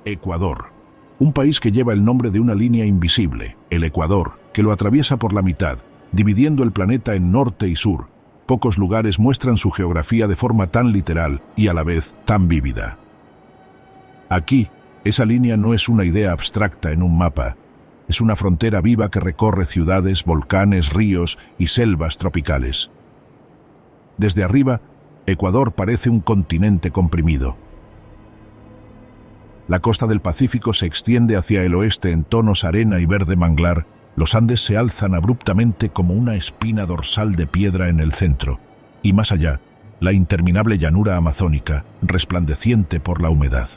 Ecuador. Un país que lleva el nombre de una línea invisible, el Ecuador, que lo atraviesa por la mitad, dividiendo el planeta en norte y sur. Pocos lugares muestran su geografía de forma tan literal y a la vez tan vívida. Aquí, esa línea no es una idea abstracta en un mapa. Es una frontera viva que recorre ciudades, volcanes, ríos y selvas tropicales. Desde arriba, Ecuador parece un continente comprimido. La costa del Pacífico se extiende hacia el oeste en tonos arena y verde manglar. Los Andes se alzan abruptamente como una espina dorsal de piedra en el centro, y más allá, la interminable llanura amazónica, resplandeciente por la humedad.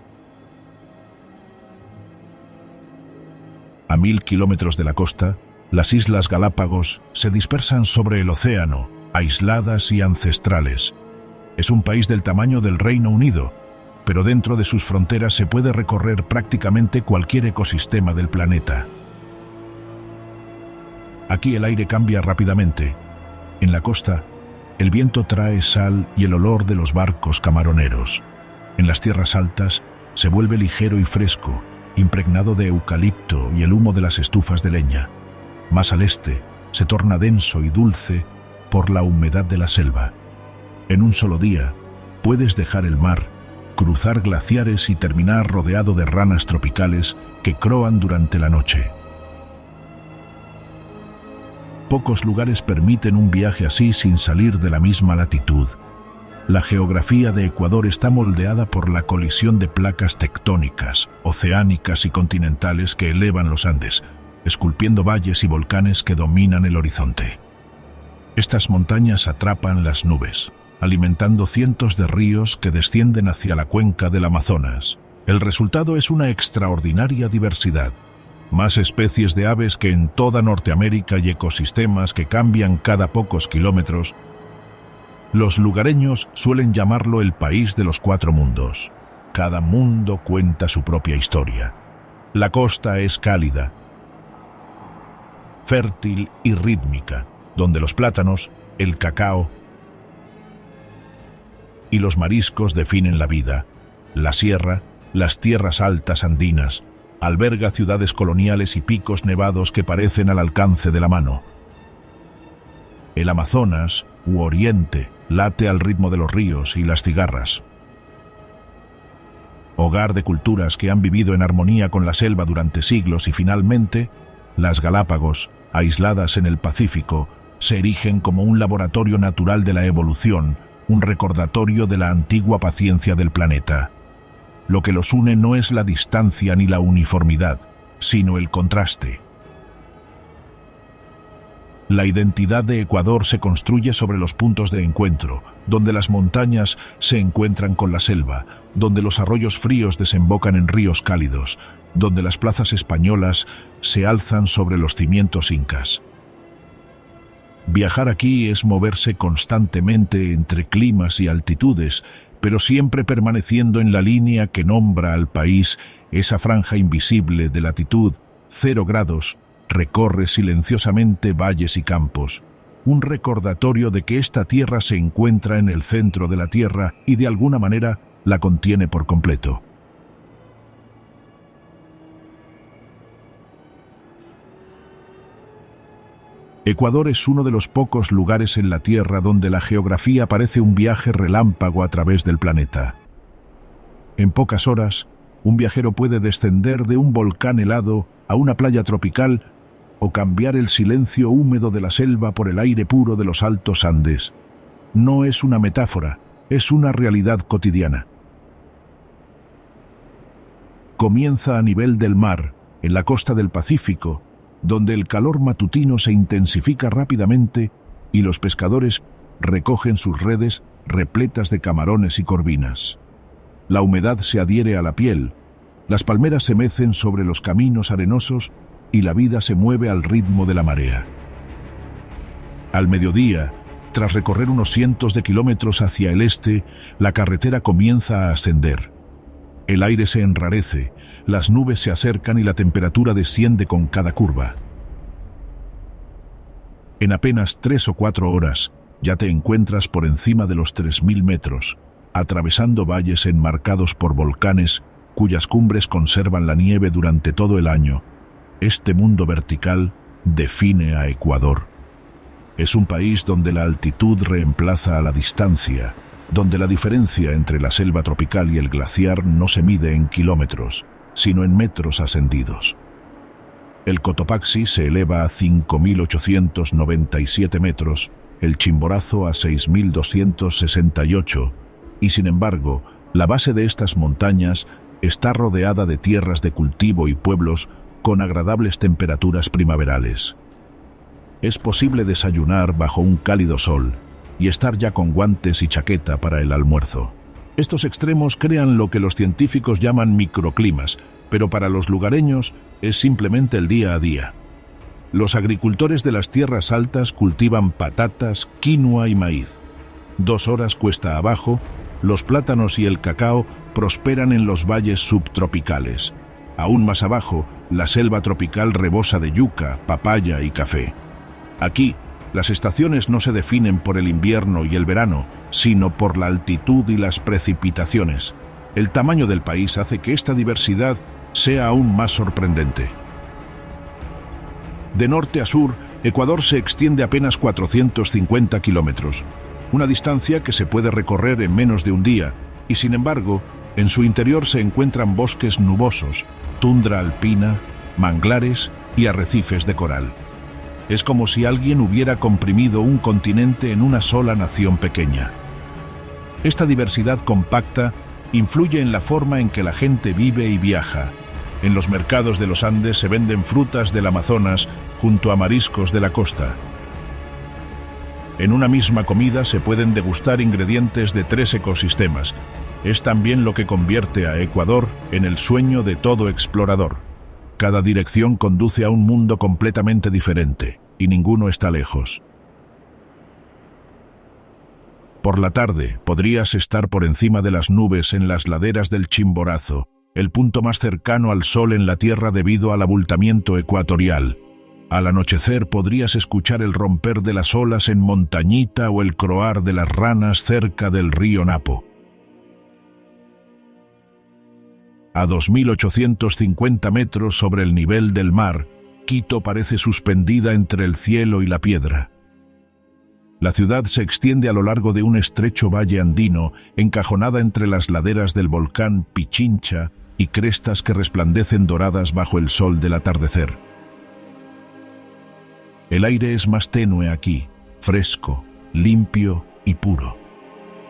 A 1000 kilómetros de la costa, las Islas Galápagos se dispersan sobre el océano, aisladas y ancestrales. Es un país del tamaño del Reino Unido, pero dentro de sus fronteras se puede recorrer prácticamente cualquier ecosistema del planeta. Aquí el aire cambia rápidamente. En la costa, el viento trae sal y el olor de los barcos camaroneros. En las tierras altas, se vuelve ligero y fresco, impregnado de eucalipto y el humo de las estufas de leña. Más al este, se torna denso y dulce por la humedad de la selva. En un solo día, puedes dejar el mar, cruzar glaciares y terminar rodeado de ranas tropicales que croan durante la noche. Pocos lugares permiten un viaje así sin salir de la misma latitud. La geografía de Ecuador está moldeada por la colisión de placas tectónicas, oceánicas y continentales que elevan los Andes, esculpiendo valles y volcanes que dominan el horizonte. Estas montañas atrapan las nubes, alimentando cientos de ríos que descienden hacia la cuenca del Amazonas. El resultado es una extraordinaria diversidad. Más especies de aves que en toda Norteamérica y ecosistemas que cambian cada pocos kilómetros. Los lugareños suelen llamarlo el país de los 4 mundos. Cada mundo cuenta su propia historia. La costa es cálida, fértil y rítmica, donde los plátanos, el cacao y los mariscos definen la vida. La sierra, las tierras altas andinas, alberga ciudades coloniales y picos nevados que parecen al alcance de la mano. El Amazonas, u Oriente, late al ritmo de los ríos y las cigarras. Hogar de culturas que han vivido en armonía con la selva durante siglos y finalmente, las Galápagos, aisladas en el Pacífico, se erigen como un laboratorio natural de la evolución, un recordatorio de la antigua paciencia del planeta. Lo que los une no es la distancia ni la uniformidad, sino el contraste. La identidad de Ecuador se construye sobre los puntos de encuentro, donde las montañas se encuentran con la selva, donde los arroyos fríos desembocan en ríos cálidos, donde las plazas españolas se alzan sobre los cimientos incas. Viajar aquí es moverse constantemente entre climas y altitudes, pero siempre permaneciendo en la línea que nombra al país. Esa franja invisible de latitud, 0 grados, recorre silenciosamente valles y campos, un recordatorio de que esta tierra se encuentra en el centro de la Tierra y de alguna manera la contiene por completo. Ecuador es uno de los pocos lugares en la Tierra donde la geografía parece un viaje relámpago a través del planeta. En pocas horas, un viajero puede descender de un volcán helado a una playa tropical o cambiar el silencio húmedo de la selva por el aire puro de los altos Andes. No es una metáfora, es una realidad cotidiana. Comienza a nivel del mar, en la costa del Pacífico, donde el calor matutino se intensifica rápidamente y los pescadores recogen sus redes repletas de camarones y corvinas. La humedad se adhiere a la piel, las palmeras se mecen sobre los caminos arenosos y la vida se mueve al ritmo de la marea. Al mediodía, tras recorrer unos cientos de kilómetros hacia el este, la carretera comienza a ascender. El aire se enrarece, las nubes se acercan y la temperatura desciende con cada curva. En apenas 3 o 4 horas, ya te encuentras por encima de los 3000 metros, atravesando valles enmarcados por volcanes cuyas cumbres conservan la nieve durante todo el año, este mundo vertical define a Ecuador. Es un país donde la altitud reemplaza a la distancia, donde la diferencia entre la selva tropical y el glaciar no se mide en kilómetros, sino en metros ascendidos. El Cotopaxi se eleva a 5.897 metros, el Chimborazo a 6.268, y sin embargo, la base de estas montañas está rodeada de tierras de cultivo y pueblos con agradables temperaturas primaverales. Es posible desayunar bajo un cálido sol y estar ya con guantes y chaqueta para el almuerzo. Estos extremos crean lo que los científicos llaman microclimas, pero para los lugareños es simplemente el día a día. Los agricultores de las tierras altas cultivan patatas, quinoa y maíz. 2 horas cuesta abajo, los plátanos y el cacao prosperan en los valles subtropicales. Aún más abajo, la selva tropical rebosa de yuca, papaya y café. Aquí, las estaciones no se definen por el invierno y el verano, sino por la altitud y las precipitaciones. El tamaño del país hace que esta diversidad sea aún más sorprendente. De norte a sur, Ecuador se extiende apenas 450 kilómetros, una distancia que se puede recorrer en menos de un día, y sin embargo, en su interior se encuentran bosques nubosos, tundra alpina, manglares y arrecifes de coral. Es como si alguien hubiera comprimido un continente en una sola nación pequeña. Esta diversidad compacta influye en la forma en que la gente vive y viaja. En los mercados de los Andes se venden frutas del Amazonas junto a mariscos de la costa. En una misma comida se pueden degustar ingredientes de 3 ecosistemas. Es también lo que convierte a Ecuador en el sueño de todo explorador. Cada dirección conduce a un mundo completamente diferente, y ninguno está lejos. Por la tarde podrías estar por encima de las nubes en las laderas del Chimborazo, el punto más cercano al sol en la Tierra debido al abultamiento ecuatorial. Al anochecer podrías escuchar el romper de las olas en Montañita o el croar de las ranas cerca del río Napo. A 2.850 metros sobre el nivel del mar, Quito parece suspendida entre el cielo y la piedra. La ciudad se extiende a lo largo de un estrecho valle andino, encajonada entre las laderas del volcán Pichincha y crestas que resplandecen doradas bajo el sol del atardecer. El aire es más tenue aquí, fresco, limpio y puro.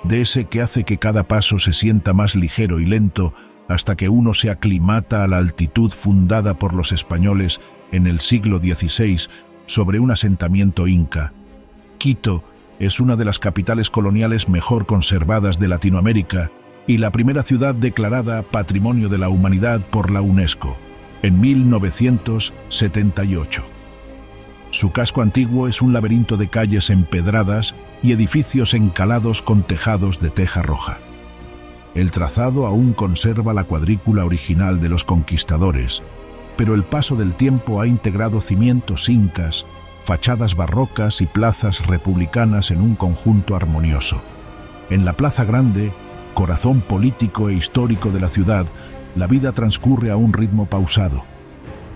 De ese que hace que cada paso se sienta más ligero y lento hasta que uno se aclimata a la altitud fundada por los españoles en el siglo XVI sobre un asentamiento inca. Quito es una de las capitales coloniales mejor conservadas de Latinoamérica y la primera ciudad declarada Patrimonio de la Humanidad por la UNESCO, en 1978. Su casco antiguo es un laberinto de calles empedradas y edificios encalados con tejados de teja roja. El trazado aún conserva la cuadrícula original de los conquistadores, pero el paso del tiempo ha integrado cimientos incas, fachadas barrocas y plazas republicanas en un conjunto armonioso. En la Plaza Grande, corazón político e histórico de la ciudad, la vida transcurre a un ritmo pausado.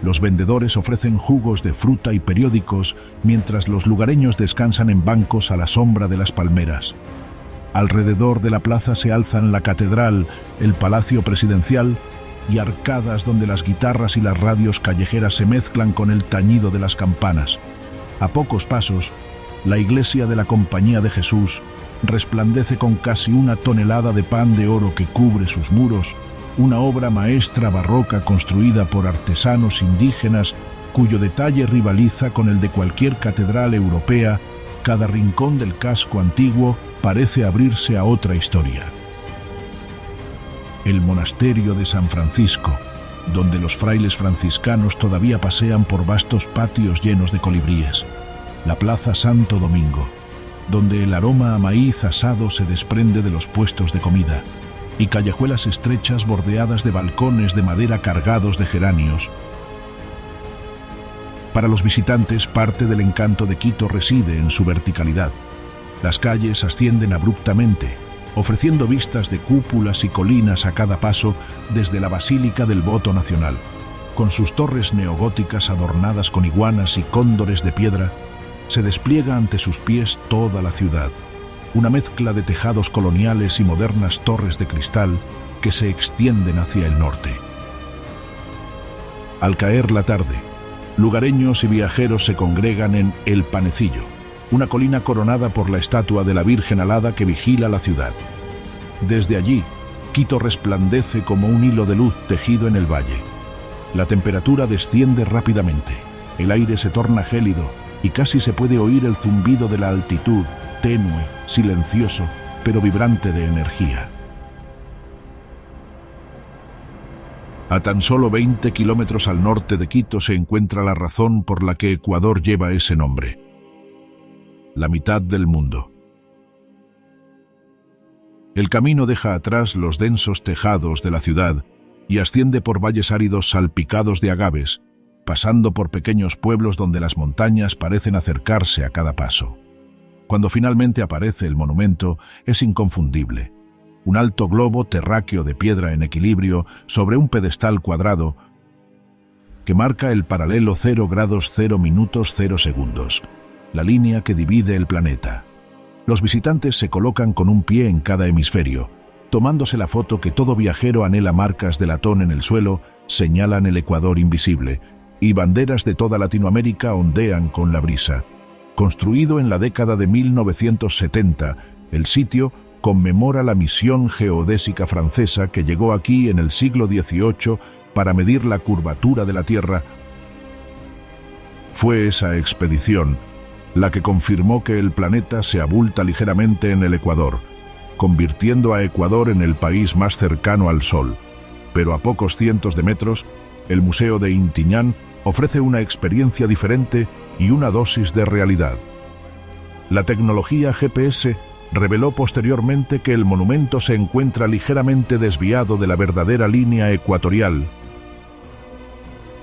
Los vendedores ofrecen jugos de fruta y periódicos, mientras los lugareños descansan en bancos a la sombra de las palmeras. Alrededor de la plaza se alzan la catedral, el palacio presidencial y arcadas donde las guitarras y las radios callejeras se mezclan con el tañido de las campanas. A pocos pasos, la iglesia de la Compañía de Jesús resplandece con casi 1 tonelada de pan de oro que cubre sus muros, una obra maestra barroca construida por artesanos indígenas cuyo detalle rivaliza con el de cualquier catedral europea. Cada rincón del casco antiguo parece abrirse a otra historia. El monasterio de San Francisco, donde los frailes franciscanos todavía pasean por vastos patios llenos de colibríes. La Plaza Santo Domingo, donde el aroma a maíz asado se desprende de los puestos de comida, y callejuelas estrechas bordeadas de balcones de madera cargados de geranios. Para los visitantes, parte del encanto de Quito reside en su verticalidad. Las calles ascienden abruptamente, ofreciendo vistas de cúpulas y colinas a cada paso desde la Basílica del Voto Nacional, con sus torres neogóticas adornadas con iguanas y cóndores de piedra. Se despliega ante sus pies toda la ciudad, una mezcla de tejados coloniales y modernas torres de cristal que se extienden hacia el norte. Al caer la tarde, lugareños y viajeros se congregan en El Panecillo, una colina coronada por la estatua de la Virgen alada que vigila la ciudad. Desde allí, Quito resplandece como un hilo de luz tejido en el valle. La temperatura desciende rápidamente, el aire se torna gélido y casi se puede oír el zumbido de la altitud, tenue, silencioso, pero vibrante de energía. A tan solo 20 kilómetros al norte de Quito se encuentra la razón por la que Ecuador lleva ese nombre: la mitad del mundo. El camino deja atrás los densos tejados de la ciudad y asciende por valles áridos salpicados de agaves, pasando por pequeños pueblos donde las montañas parecen acercarse a cada paso. Cuando finalmente aparece el monumento, es inconfundible: un alto globo terráqueo de piedra en equilibrio sobre un pedestal cuadrado que marca el paralelo 0 grados 0 minutos 0 segundos, la línea que divide el planeta. Los visitantes se colocan con un pie en cada hemisferio, tomándose la foto que todo viajero anhela. Marcas de latón en el suelo señalan el Ecuador invisible, y banderas de toda Latinoamérica ondean con la brisa. Construido en la década de 1970, el sitio conmemora la misión geodésica francesa que llegó aquí en el siglo XVIII para medir la curvatura de la Tierra. Fue esa expedición la que confirmó que el planeta se abulta ligeramente en el Ecuador, convirtiendo a Ecuador en el país más cercano al Sol. Pero a pocos cientos de metros, el Museo de Intiñán ofrece una experiencia diferente y una dosis de realidad. La tecnología GPS reveló posteriormente que el monumento se encuentra ligeramente desviado de la verdadera línea ecuatorial.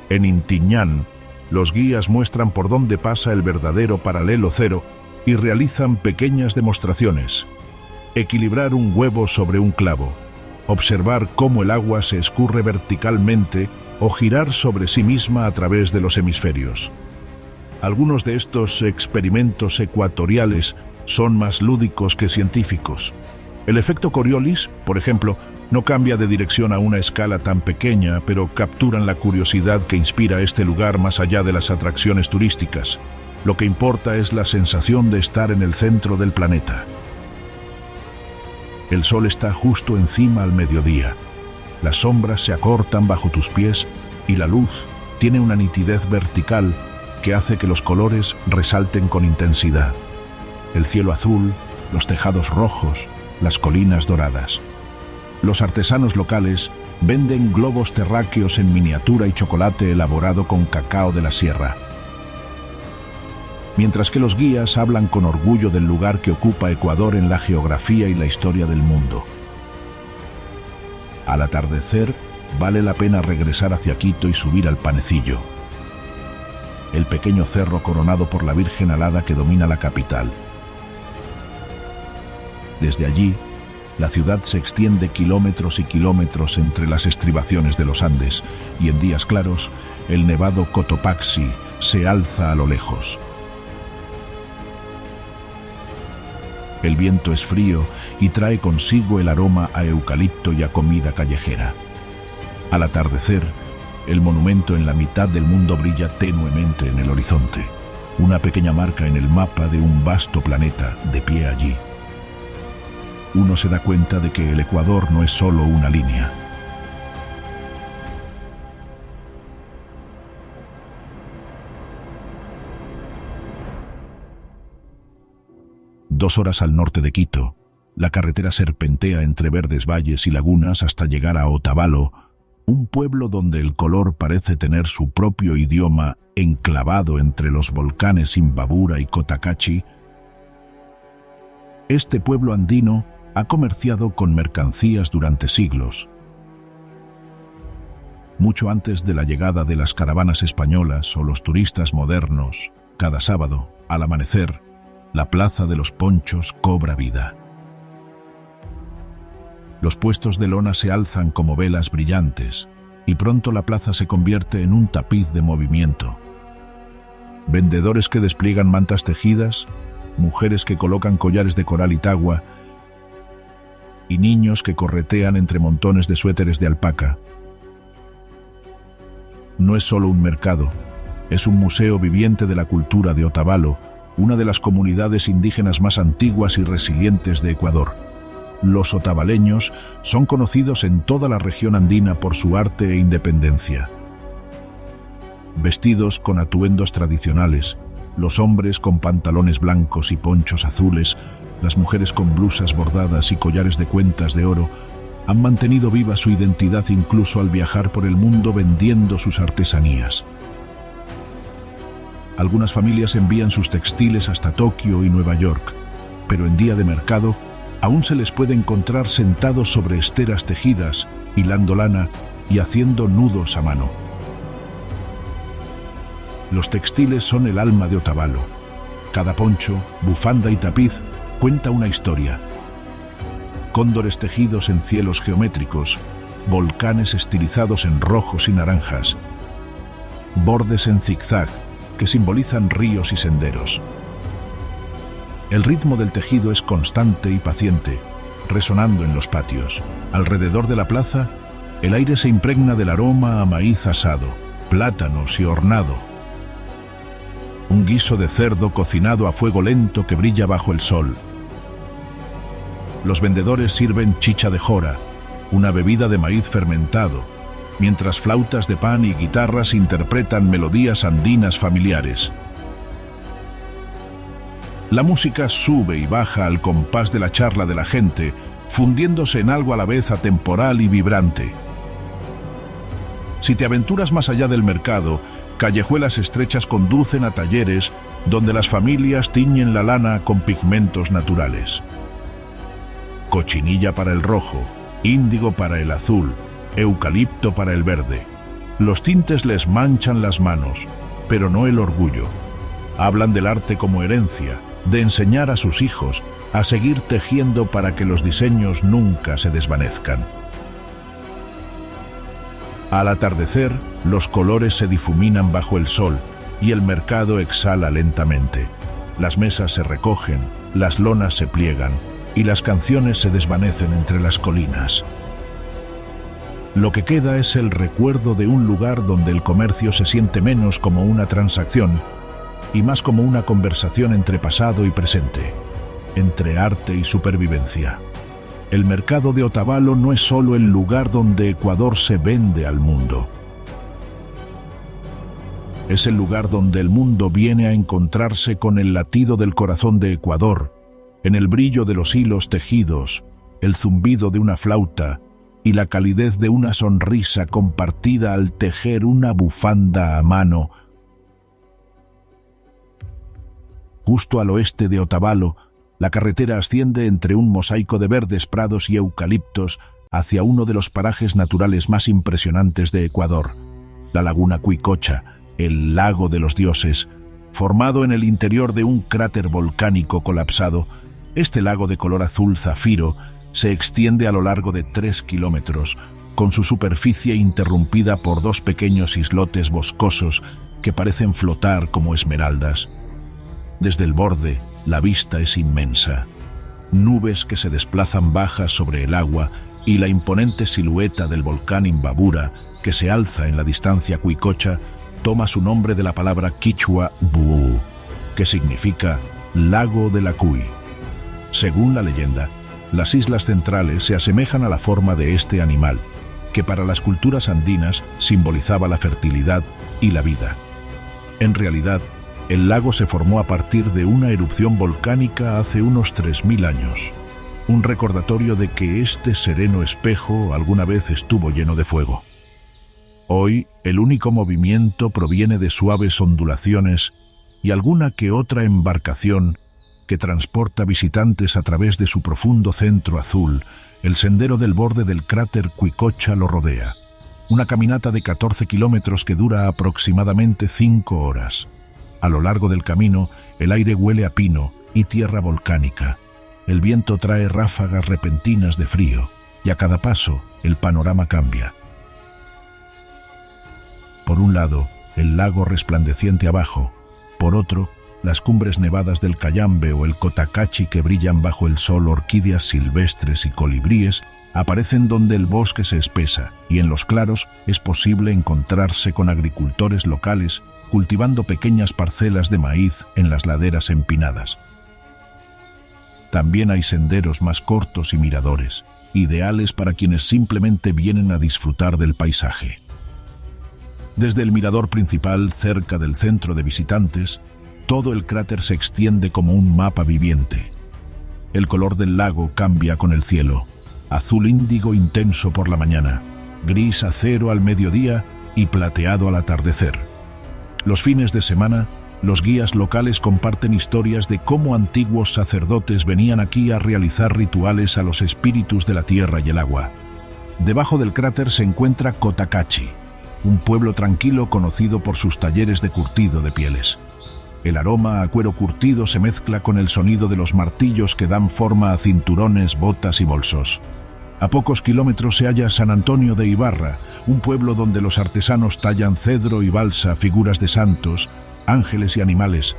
En Intiñán, los guías muestran por dónde pasa el verdadero paralelo cero y realizan pequeñas demostraciones. Equilibrar un huevo sobre un clavo, observar cómo el agua se escurre verticalmente o girar sobre sí misma a través de los hemisferios. Algunos de estos experimentos ecuatoriales son más lúdicos que científicos. El efecto Coriolis, por ejemplo, no cambia de dirección a una escala tan pequeña, pero capturan la curiosidad que inspira este lugar más allá de las atracciones turísticas. Lo que importa es la sensación de estar en el centro del planeta. El sol está justo encima al mediodía. Las sombras se acortan bajo tus pies y la luz tiene una nitidez vertical que hace que los colores resalten con intensidad. El cielo azul, los tejados rojos, las colinas doradas. Los artesanos locales venden globos terráqueos en miniatura y chocolate elaborado con cacao de la sierra, mientras que los guías hablan con orgullo del lugar que ocupa Ecuador en la geografía y la historia del mundo. Al atardecer, vale la pena regresar hacia Quito y subir al Panecillo, el pequeño cerro coronado por la Virgen alada que domina la capital. Desde allí, la ciudad se extiende kilómetros y kilómetros entre las estribaciones de los Andes, y en días claros, el nevado Cotopaxi se alza a lo lejos. El viento es frío y trae consigo el aroma a eucalipto y a comida callejera. Al atardecer, el monumento en la mitad del mundo brilla tenuemente en el horizonte, una pequeña marca en el mapa de un vasto planeta de pie allí. Uno se da cuenta de que el Ecuador no es solo una línea. Dos horas al norte de Quito, la carretera serpentea entre verdes valles y lagunas hasta llegar a Otavalo, un pueblo donde el color parece tener su propio idioma enclavado entre los volcanes Imbabura y Cotacachi. Este pueblo andino ha comerciado con mercancías durante siglos. Mucho antes de la llegada de las caravanas españolas o los turistas modernos, cada sábado, al amanecer, la Plaza de los Ponchos cobra vida. Los puestos de lona se alzan como velas brillantes, y pronto la plaza se convierte en un tapiz de movimiento. Vendedores que despliegan mantas tejidas, mujeres que colocan collares de coral y tagua, y niños que corretean entre montones de suéteres de alpaca. No es solo un mercado, es un museo viviente de la cultura de Otavalo, una de las comunidades indígenas más antiguas y resilientes de Ecuador. Los otavaleños son conocidos en toda la región andina por su arte e independencia. Vestidos con atuendos tradicionales, los hombres con pantalones blancos y ponchos azules, las mujeres con blusas bordadas y collares de cuentas de oro, han mantenido viva su identidad incluso al viajar por el mundo vendiendo sus artesanías. Algunas familias envían sus textiles hasta Tokio y Nueva York, pero en día de mercado aún se les puede encontrar sentados sobre esteras tejidas, hilando lana y haciendo nudos a mano. Los textiles son el alma de Otavalo. Cada poncho, bufanda y tapiz cuenta una historia. Cóndores tejidos en cielos geométricos, volcanes estilizados en rojos y naranjas, bordes en zigzag que simbolizan ríos y senderos. El ritmo del tejido es constante y paciente, resonando en los patios. Alrededor de la plaza, el aire se impregna del aroma a maíz asado, plátanos y hornado. Un guiso de cerdo cocinado a fuego lento que brilla bajo el sol. Los vendedores sirven chicha de jora, una bebida de maíz fermentado, mientras flautas de pan y guitarras interpretan melodías andinas familiares. La música sube y baja al compás de la charla de la gente, fundiéndose en algo a la vez atemporal y vibrante. Si te aventuras más allá del mercado, callejuelas estrechas conducen a talleres donde las familias tiñen la lana con pigmentos naturales. Cochinilla para el rojo, índigo para el azul, eucalipto para el verde. Los tintes les manchan las manos, pero no el orgullo. Hablan del arte como herencia, de enseñar a sus hijos a seguir tejiendo para que los diseños nunca se desvanezcan. Al atardecer, los colores se difuminan bajo el sol y el mercado exhala lentamente. Las mesas se recogen, las lonas se pliegan y las canciones se desvanecen entre las colinas. Lo que queda es el recuerdo de un lugar donde el comercio se siente menos como una transacción y más como una conversación entre pasado y presente, entre arte y supervivencia. El mercado de Otavalo no es solo el lugar donde Ecuador se vende al mundo. Es el lugar donde el mundo viene a encontrarse con el latido del corazón de Ecuador, en el brillo de los hilos tejidos, el zumbido de una flauta y la calidez de una sonrisa compartida al tejer una bufanda a mano. Justo al oeste de Otavalo, la carretera asciende entre un mosaico de verdes prados y eucaliptos hacia uno de los parajes naturales más impresionantes de Ecuador, la laguna Cuicocha, el lago de los dioses. Formado en el interior de un cráter volcánico colapsado, este lago de color azul zafiro se extiende a lo largo de 3 kilómetros, con su superficie interrumpida por 2 pequeños islotes boscosos que parecen flotar como esmeraldas. Desde el borde, la vista es inmensa. Nubes que se desplazan bajas sobre el agua y la imponente silueta del volcán Imbabura, que se alza en la distancia Cuicocha, toma su nombre de la palabra quichua buú, que significa lago de la cuy. Según la leyenda, las islas centrales se asemejan a la forma de este animal, que para las culturas andinas simbolizaba la fertilidad y la vida. En realidad, el lago se formó a partir de una erupción volcánica hace unos 3000 años, un recordatorio de que este sereno espejo alguna vez estuvo lleno de fuego. Hoy, el único movimiento proviene de suaves ondulaciones y alguna que otra embarcación que transporta visitantes a través de su profundo centro azul. El sendero del borde del cráter Cuicocha lo rodea. Una caminata de 14 kilómetros que dura aproximadamente 5 horas. A lo largo del camino, el aire huele a pino y tierra volcánica. El viento trae ráfagas repentinas de frío. y a cada paso el panorama cambia. Por un lado, el lago resplandeciente abajo, por otro, las cumbres nevadas del Cayambe o el Cotacachi que brillan bajo el sol. Orquídeas silvestres y colibríes aparecen donde el bosque se espesa, y en los claros es posible encontrarse con agricultores locales cultivando pequeñas parcelas de maíz en las laderas empinadas. También hay senderos más cortos y miradores, ideales para quienes simplemente vienen a disfrutar del paisaje. Desde el mirador principal, cerca del centro de visitantes, todo el cráter se extiende como un mapa viviente. El color del lago cambia con el cielo, azul índigo intenso por la mañana, gris acero al mediodía y plateado al atardecer. Los fines de semana, los guías locales comparten historias de cómo antiguos sacerdotes venían aquí a realizar rituales a los espíritus de la tierra y el agua. Debajo del cráter se encuentra Cotacachi, un pueblo tranquilo conocido por sus talleres de curtido de pieles. El aroma a cuero curtido se mezcla con el sonido de los martillos que dan forma a cinturones, botas y bolsos. A pocos kilómetros se halla San Antonio de Ibarra, un pueblo donde los artesanos tallan cedro y balsa, figuras de santos, ángeles y animales,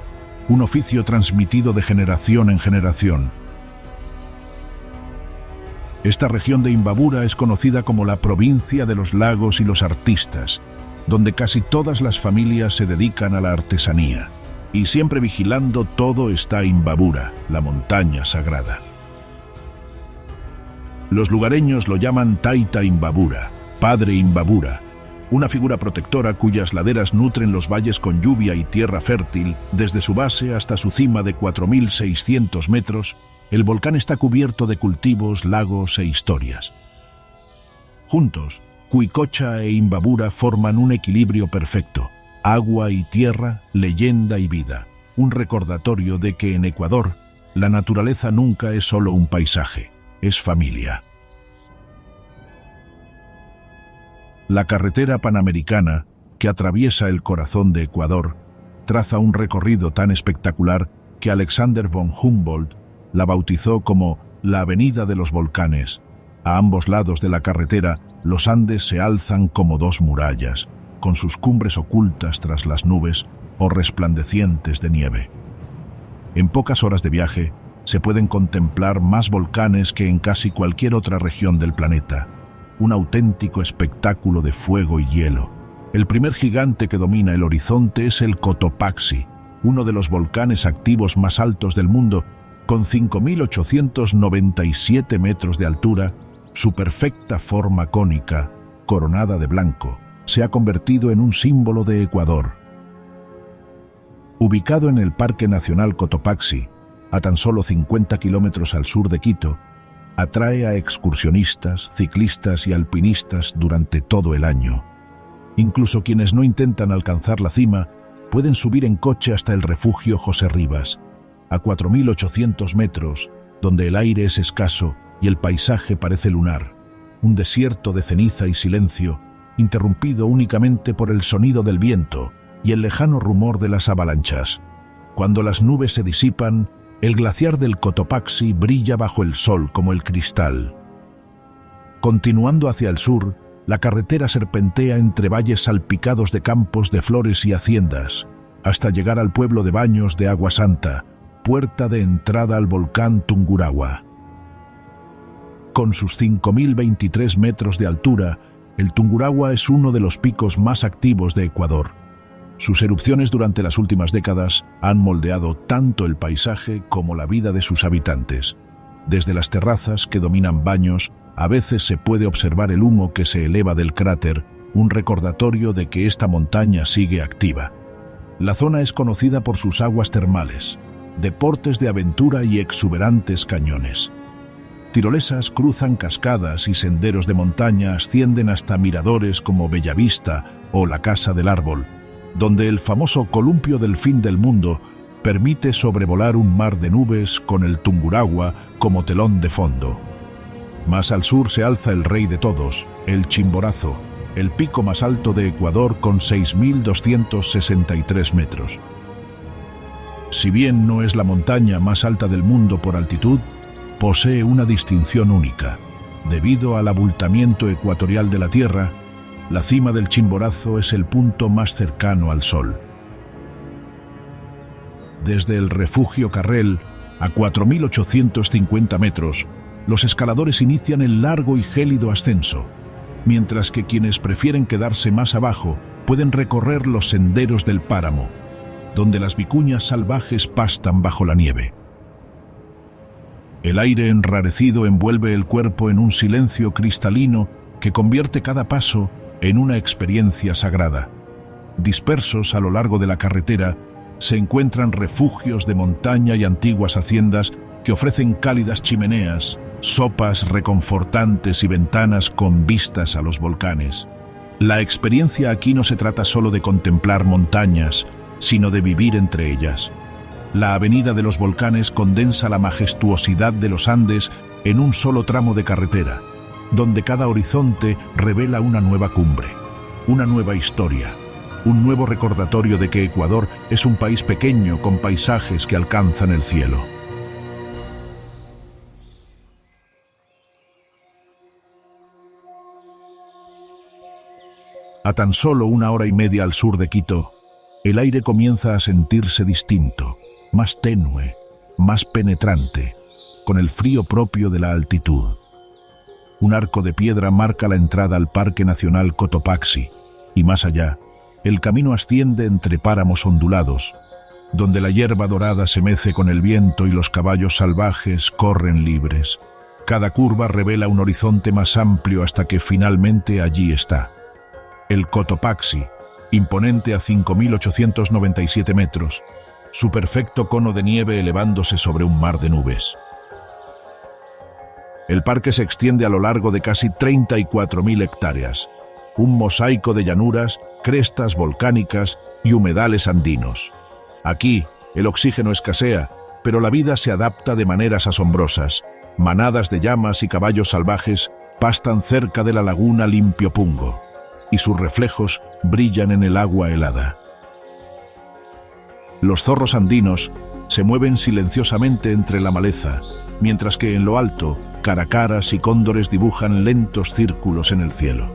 un oficio transmitido de generación en generación. Esta región de Imbabura es conocida como la provincia de los lagos y los artistas, donde casi todas las familias se dedican a la artesanía. Y siempre vigilando todo está Imbabura, la montaña sagrada. Los lugareños lo llaman Taita Imbabura, Padre Imbabura, una figura protectora cuyas laderas nutren los valles con lluvia y tierra fértil. Desde su base hasta su cima de 4.600 metros, el volcán está cubierto de cultivos, lagos e historias. Juntos, Cuicocha e Imbabura forman un equilibrio perfecto. Agua y tierra, leyenda y vida, un recordatorio de que en Ecuador la naturaleza nunca es solo un paisaje, es familia. La carretera panamericana, que atraviesa el corazón de Ecuador, traza un recorrido tan espectacular que Alexander von Humboldt la bautizó como la Avenida de los Volcanes. A ambos lados de la carretera, los Andes se alzan como dos murallas, con sus cumbres ocultas tras las nubes o resplandecientes de nieve. En pocas horas de viaje, se pueden contemplar más volcanes que en casi cualquier otra región del planeta. Un auténtico espectáculo de fuego y hielo. El primer gigante que domina el horizonte es el Cotopaxi, uno de los volcanes activos más altos del mundo, con 5.897 metros de altura. Su perfecta forma cónica, coronada de blanco, se ha convertido en un símbolo de Ecuador. Ubicado en el Parque Nacional Cotopaxi, a tan solo 50 kilómetros al sur de Quito, atrae a excursionistas, ciclistas y alpinistas durante todo el año. Incluso quienes no intentan alcanzar la cima pueden subir en coche hasta el refugio José Rivas, a 4.800 metros, donde el aire es escaso y el paisaje parece lunar, un desierto de ceniza y silencio, interrumpido únicamente por el sonido del viento y el lejano rumor de las avalanchas. Cuando las nubes se disipan, el glaciar del Cotopaxi brilla bajo el sol como el cristal. Continuando hacia el sur, la carretera serpentea entre valles salpicados de campos de flores y haciendas, hasta llegar al pueblo de Baños de Agua Santa, puerta de entrada al volcán Tungurahua. Con sus 5.023 metros de altura, el Tungurahua es uno de los picos más activos de Ecuador. Sus erupciones durante las últimas décadas han moldeado tanto el paisaje como la vida de sus habitantes. Desde las terrazas que dominan Baños, a veces se puede observar el humo que se eleva del cráter, un recordatorio de que esta montaña sigue activa. La zona es conocida por sus aguas termales, deportes de aventura y exuberantes cañones. Tirolesas cruzan cascadas y senderos de montaña ascienden hasta miradores como Bellavista o la Casa del Árbol, donde el famoso columpio del fin del mundo permite sobrevolar un mar de nubes con el Tungurahua como telón de fondo. Más al sur se alza el rey de todos, el Chimborazo, el pico más alto de Ecuador con 6.263 metros. Si bien no es la montaña más alta del mundo por altitud, posee una distinción única. Debido al abultamiento ecuatorial de la Tierra, la cima del Chimborazo es el punto más cercano al Sol. Desde el refugio Carrel, a 4.850 metros, los escaladores inician el largo y gélido ascenso, mientras que quienes prefieren quedarse más abajo pueden recorrer los senderos del páramo, donde las vicuñas salvajes pastan bajo la nieve. El aire enrarecido envuelve el cuerpo en un silencio cristalino que convierte cada paso en una experiencia sagrada. Dispersos a lo largo de la carretera, se encuentran refugios de montaña y antiguas haciendas que ofrecen cálidas chimeneas, sopas reconfortantes y ventanas con vistas a los volcanes. La experiencia aquí no se trata solo de contemplar montañas, sino de vivir entre ellas. La avenida de los volcanes condensa la majestuosidad de los Andes en un solo tramo de carretera, donde cada horizonte revela una nueva cumbre, una nueva historia, un nuevo recordatorio de que Ecuador es un país pequeño con paisajes que alcanzan el cielo. A tan solo 1 hora y media al sur de Quito, el aire comienza a sentirse distinto, más tenue, más penetrante, con el frío propio de la altitud. Un arco de piedra marca la entrada al Parque Nacional Cotopaxi, y más allá, el camino asciende entre páramos ondulados, donde la hierba dorada se mece con el viento y los caballos salvajes corren libres. Cada curva revela un horizonte más amplio hasta que finalmente allí está. El Cotopaxi, imponente a 5.897 metros, su perfecto cono de nieve elevándose sobre un mar de nubes. El parque se extiende a lo largo de casi 34.000 hectáreas, un mosaico de llanuras, crestas volcánicas y humedales andinos. Aquí, el oxígeno escasea, pero la vida se adapta de maneras asombrosas. Manadas de llamas y caballos salvajes pastan cerca de la laguna Limpiopungo, y sus reflejos brillan en el agua helada. Los zorros andinos se mueven silenciosamente entre la maleza, mientras que en lo alto, caracaras y cóndores dibujan lentos círculos en el cielo.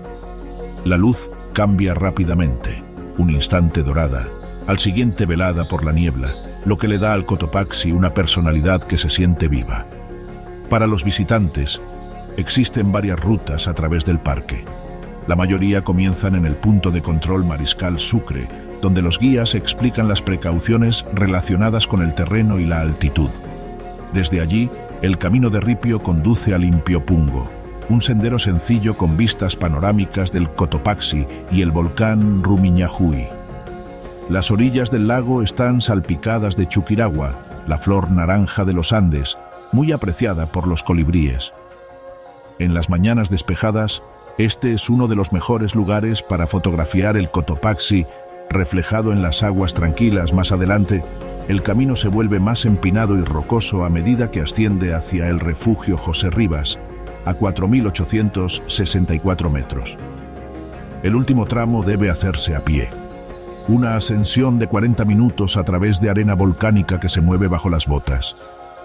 La luz cambia rápidamente, un instante dorada, al siguiente velada por la niebla, lo que le da al Cotopaxi una personalidad que se siente viva. Para los visitantes, existen varias rutas a través del parque. La mayoría comienzan en el punto de control Mariscal Sucre, donde los guías explican las precauciones relacionadas con el terreno y la altitud. Desde allí, el camino de ripio conduce a Limpiopungo, un sendero sencillo con vistas panorámicas del Cotopaxi y el volcán Rumiñahui. Las orillas del lago están salpicadas de chuquiragua, la flor naranja de los Andes, muy apreciada por los colibríes. En las mañanas despejadas, este es uno de los mejores lugares para fotografiar el Cotopaxi reflejado en las aguas tranquilas. Más adelante, el camino se vuelve más empinado y rocoso a medida que asciende hacia el refugio José Rivas, a 4.864 metros. El último tramo debe hacerse a pie. Una ascensión de 40 minutos a través de arena volcánica que se mueve bajo las botas.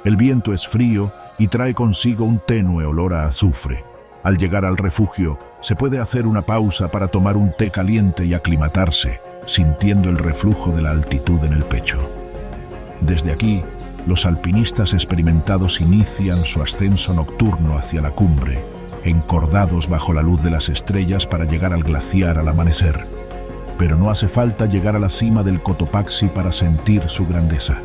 El viento es frío y trae consigo un tenue olor a azufre. Al llegar al refugio, se puede hacer una pausa para tomar un té caliente y aclimatarse, sintiendo el reflujo de la altitud en el pecho. Desde aquí, los alpinistas experimentados inician su ascenso nocturno hacia la cumbre, encordados bajo la luz de las estrellas para llegar al glaciar al amanecer. Pero no hace falta llegar a la cima del Cotopaxi para sentir su grandeza.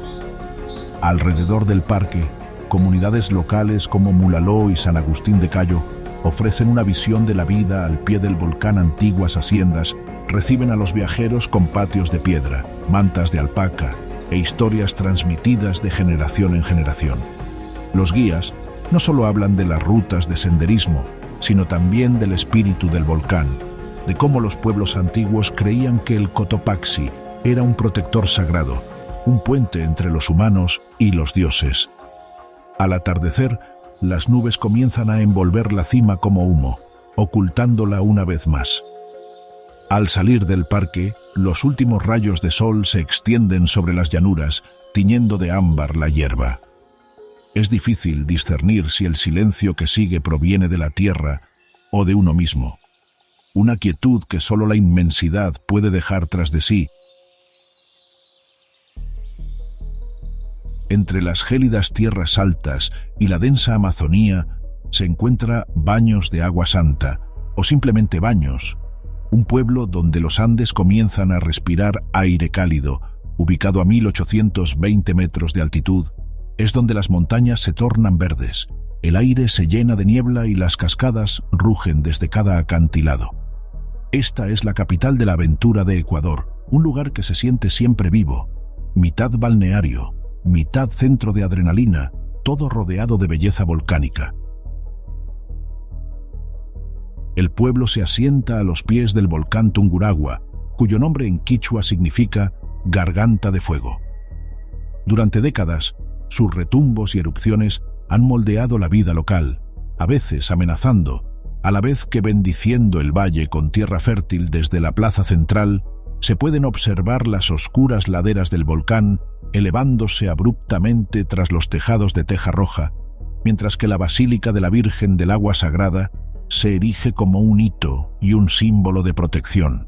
Alrededor del parque, comunidades locales como Mulaló y San Agustín de Cayo ofrecen una visión de la vida al pie del volcán. Antiguas haciendas reciben a los viajeros con patios de piedra, mantas de alpaca e historias transmitidas de generación en generación. Los guías no solo hablan de las rutas de senderismo, sino también del espíritu del volcán, de cómo los pueblos antiguos creían que el Cotopaxi era un protector sagrado, un puente entre los humanos y los dioses. Al atardecer, las nubes comienzan a envolver la cima como humo, ocultándola una vez más. Al salir del parque, los últimos rayos de sol se extienden sobre las llanuras, tiñendo de ámbar la hierba. Es difícil discernir si el silencio que sigue proviene de la tierra o de uno mismo. Una quietud que solo la inmensidad puede dejar tras de sí. Entre las gélidas tierras altas y la densa Amazonía se encuentra Baños de Agua Santa, o simplemente Baños, un pueblo donde los Andes comienzan a respirar aire cálido, ubicado a 1820 metros de altitud. Es donde las montañas se tornan verdes, el aire se llena de niebla y las cascadas rugen desde cada acantilado. Esta es la capital de la aventura de Ecuador, un lugar que se siente siempre vivo, mitad balneario, mitad centro de adrenalina, todo rodeado de belleza volcánica. El pueblo se asienta a los pies del volcán Tungurahua, cuyo nombre en quichua significa garganta de fuego. Durante décadas, sus retumbos y erupciones han moldeado la vida local, a veces amenazando, a la vez que bendiciendo el valle con tierra fértil. Desde la plaza central se pueden observar las oscuras laderas del volcán elevándose abruptamente tras los tejados de teja roja, mientras que la Basílica de la Virgen del Agua Sagrada se erige como un hito y un símbolo de protección.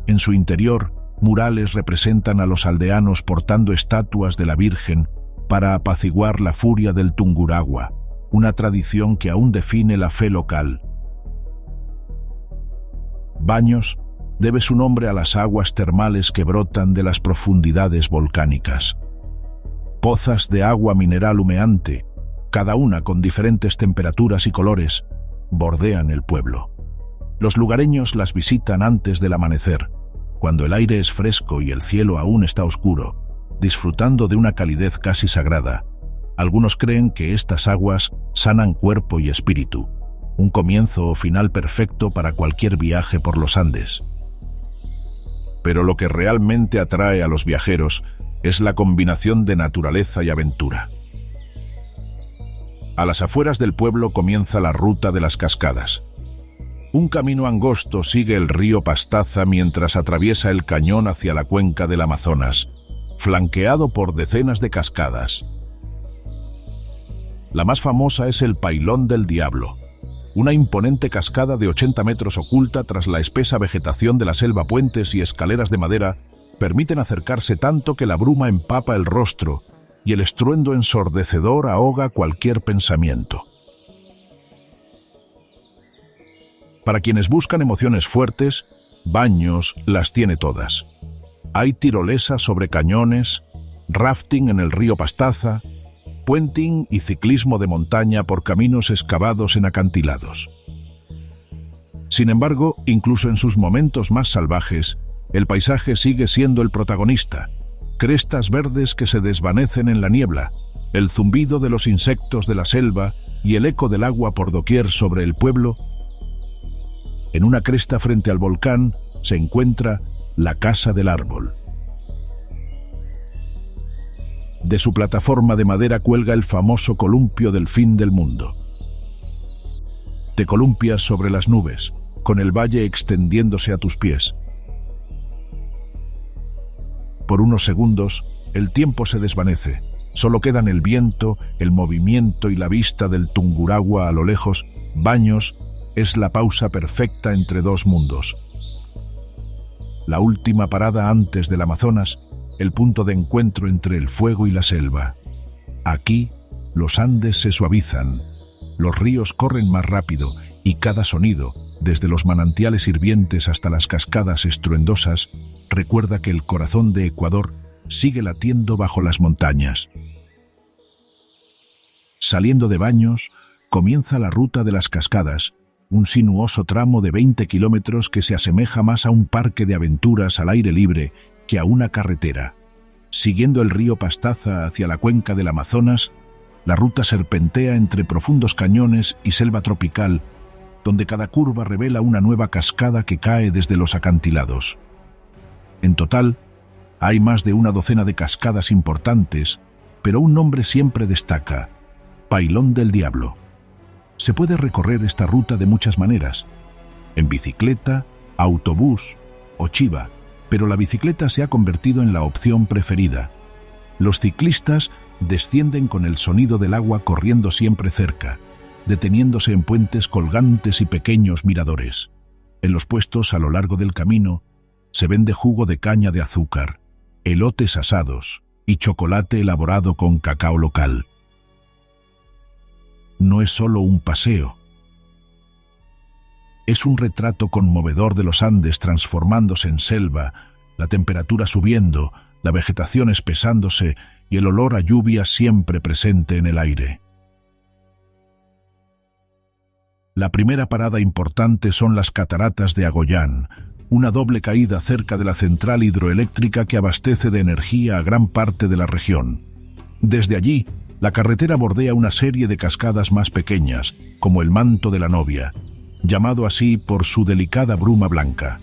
En su interior, murales representan a los aldeanos portando estatuas de la Virgen para apaciguar la furia del Tungurahua, una tradición que aún define la fe local. Baños debe su nombre a las aguas termales que brotan de las profundidades volcánicas. Pozas de agua mineral humeante, cada una con diferentes temperaturas y colores, bordean el pueblo. Los lugareños las visitan antes del amanecer, cuando el aire es fresco y el cielo aún está oscuro, disfrutando de una calidez casi sagrada. Algunos creen que estas aguas sanan cuerpo y espíritu, un comienzo o final perfecto para cualquier viaje por los Andes. Pero lo que realmente atrae a los viajeros es la combinación de naturaleza y aventura. A las afueras del pueblo comienza la ruta de las cascadas. Un camino angosto sigue el río Pastaza mientras atraviesa el cañón hacia la cuenca del Amazonas, flanqueado por decenas de cascadas. La más famosa es el Pailón del Diablo, una imponente cascada de 80 metros oculta tras la espesa vegetación de la selva. Puentes y escaleras de madera permiten acercarse tanto que la bruma empapa el rostro y el estruendo ensordecedor ahoga cualquier pensamiento. Para quienes buscan emociones fuertes, Baños las tiene todas. Hay tirolesa sobre cañones, rafting en el río Pastaza, puenting y ciclismo de montaña por caminos excavados en acantilados. Sin embargo, incluso en sus momentos más salvajes, el paisaje sigue siendo el protagonista. Crestas verdes que se desvanecen en la niebla, el zumbido de los insectos de la selva y el eco del agua por doquier sobre el pueblo. En una cresta frente al volcán se encuentra la Casa del Árbol. De su plataforma de madera cuelga el famoso columpio del fin del mundo. Te columpias sobre las nubes, con el valle extendiéndose a tus pies. Por unos segundos, el tiempo se desvanece. Solo quedan el viento, el movimiento y la vista del Tungurahua a lo lejos. Baños es la pausa perfecta entre dos mundos. La última parada antes del Amazonas, el punto de encuentro entre el fuego y la selva. Aquí, los Andes se suavizan, los ríos corren más rápido y cada sonido, desde los manantiales hirvientes hasta las cascadas estruendosas, recuerda que el corazón de Ecuador sigue latiendo bajo las montañas. Saliendo de Baños, comienza la ruta de las cascadas, un sinuoso tramo de 20 kilómetros que se asemeja más a un parque de aventuras al aire libre que a una carretera. Siguiendo el río Pastaza hacia la cuenca del Amazonas, la ruta serpentea entre profundos cañones y selva tropical, donde cada curva revela una nueva cascada que cae desde los acantilados. En total, hay más de una docena de cascadas importantes, pero un nombre siempre destaca: Pailón del Diablo. Se puede recorrer esta ruta de muchas maneras, en bicicleta, autobús o chiva, pero la bicicleta se ha convertido en la opción preferida. Los ciclistas descienden con el sonido del agua corriendo siempre cerca, deteniéndose en puentes colgantes y pequeños miradores. En los puestos a lo largo del camino se vende jugo de caña de azúcar, elotes asados y chocolate elaborado con cacao local. No es solo un paseo. Es un retrato conmovedor de los Andes transformándose en selva, la temperatura subiendo, la vegetación espesándose y el olor a lluvia siempre presente en el aire. La primera parada importante son las cataratas de Agollán, una doble caída cerca de la central hidroeléctrica que abastece de energía a gran parte de la región. Desde allí, la carretera bordea una serie de cascadas más pequeñas, como el Manto de la Novia, llamado así por su delicada bruma blanca.